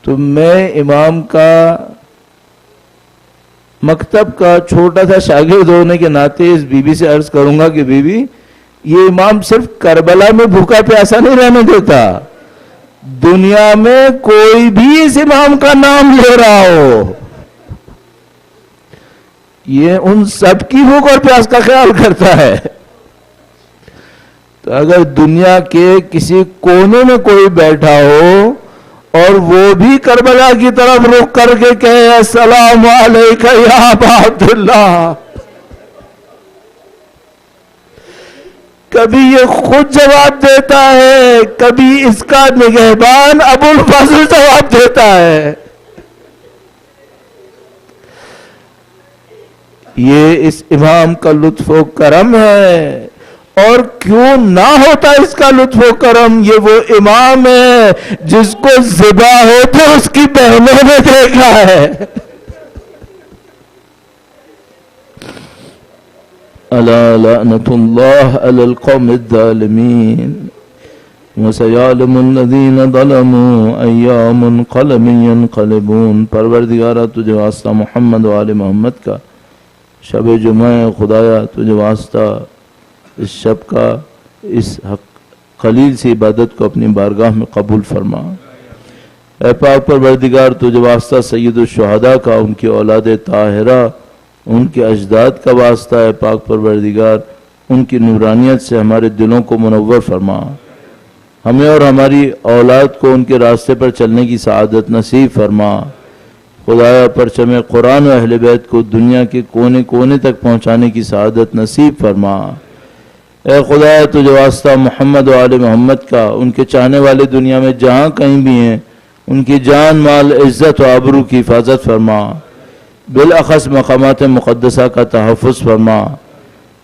تو میں امام کا مکتب کا چھوٹا سا شاگرد ہونے کے ناطے اس بی بی سے عرض کروں گا کہ بی بی یہ امام صرف کربلا میں بھوکا پیاسا نہیں رہنے دیتا، دنیا میں کوئی بھی اس امام کا نام لے رہا ہو یہ ان سب کی بھوک اور پیاس کا خیال کرتا ہے. تو اگر دنیا کے کسی کونے میں کوئی بیٹھا ہو اور وہ بھی کربلا کی طرف رخ کر کے کہے السلام علیکہ یا ابا عبداللہ، کبھی یہ خود جواب دیتا ہے، کبھی اس کا نگہبان ابو الفضل جواب دیتا ہے. یہ اس امام کا لطف و کرم ہے، اور کیوں نہ ہوتا اس کا لطف و کرم؟ یہ وہ امام ہے جس کو ذبح ہوتے اس کی بہنوں نے دیکھا ہے۔ الا لعنت اللہ علی القوم الظالمین وسیعلم الذین ظلموا ای منقلب ینقلبون۔ پروردگارہ تجھے واسطہ محمد و آل محمد کا شب جمعہ، خدایا تجھے واسطہ اس شب کا، اس قلیل سی عبادت کو اپنی بارگاہ میں قبول فرما۔ اے پاک پروردگار تجھے واسطہ سید الشہداء کا، ان کی اولاد طاہرہ، ان کے اجداد کا واسطہ ہے پاک پروردگار، ان کی نورانیت سے ہمارے دلوں کو منور فرما، ہمیں اور ہماری اولاد کو ان کے راستے پر چلنے کی سعادت نصیب فرما۔ خدایا پرچم قرآن و اہل بیت کو دنیا کے کونے کونے تک پہنچانے کی سعادت نصیب فرما۔ اے خدایا تجھے واسطہ محمد و آل محمد کا، ان کے چاہنے والے دنیا میں جہاں کہیں بھی ہیں، ان کی جان مال عزت و آبرو کی حفاظت فرما، بالاخص مقامات مقدسہ کا تحفظ فرما۔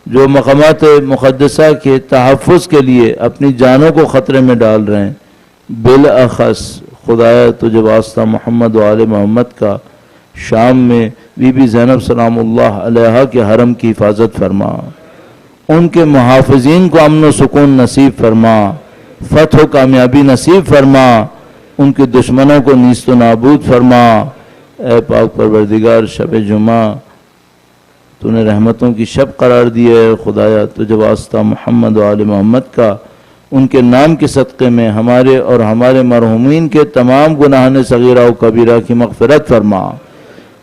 جو مقامات مقدسہ کے تحفظ کے لیے اپنی جانوں کو خطرے میں ڈال رہے ہیں، بالاخص خدایا تجھے واسطہ محمد و آل محمد کا شام میں بی بی زینب سلام اللہ علیہا کے حرم کی حفاظت فرما، ان کے محافظین کو امن و سکون نصیب فرما، فتح و کامیابی نصیب فرما، ان کے دشمنوں کو نیست و نابود فرما۔ اے پاک پروردگار شب جمعہ تو نے رحمتوں کی شب قرار دی ہے، خدایا تجھے واسطہ محمد و آل محمد کا ان کے نام کے صدقے میں ہمارے اور ہمارے مرحومین کے تمام گناہان صغیرہ و کبیرہ کی مغفرت فرما،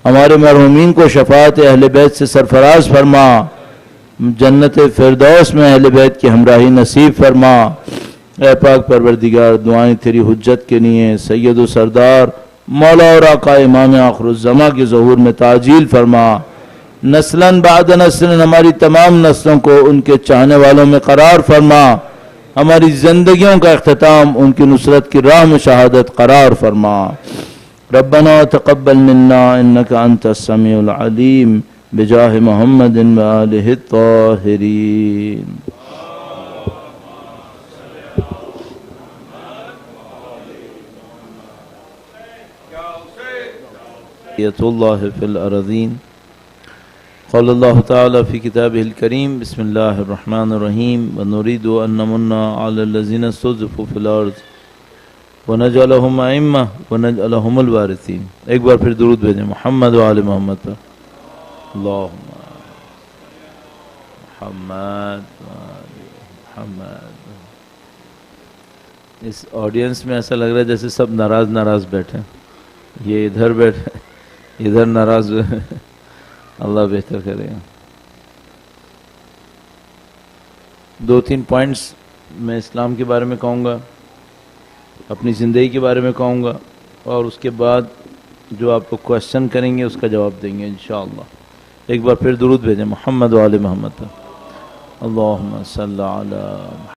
ہمارے مرحومین کو شفاعت اہل بیت سے سرفراز فرما، جنت فردوس میں اہل بیت کی ہمراہی نصیب فرما۔ اے پاک پروردگار دعائیں تیری حجت کے لیے سید و سردار مولا اور آقا امام آخر الزماں کے ظہور میں تعجیل فرما، نسلاً بعد نسل ہماری تمام نسلوں کو ان کے چاہنے والوں میں قرار فرما، ہماری زندگیوں کا اختتام ان کی نصرت کی راہ میں شہادت قرار فرما۔ ربنا تقبل منا انك انت السميع العليم بجاہ محمد وآلہ الطاہرین۔ اللہ فی الارضین۔ قال اللہ تعالی فی کتابہ الکریم بسم اللہ الرحمن الرحیم ونريد ان نمن علی الذین استضعفوا فی الارض ونجعلهم ائمہ ونجعلهم الوارثین۔ ایک بار پھر درود بھیجیں محمد و آل محمد پر۔ اللہم محمد محمد۔ اس آڈینس میں ایسا لگ رہا ہے جیسے سب ناراض بیٹھے، یہ ادھر بیٹھے ادھر ناراض ہوئے، اللہ بہتر کرے گا۔ دو تین پوائنٹس میں اسلام کے بارے میں کہوں گا، اپنی زندگی کے بارے میں کہوں گا، اور اس کے بعد جو آپ کو کوشچن کریں گے اس کا جواب دیں گے انشاءاللہ۔ ایک بار پھر درود بھیجیں محمد و آل محمد۔ اللہم صلی علی محمد۔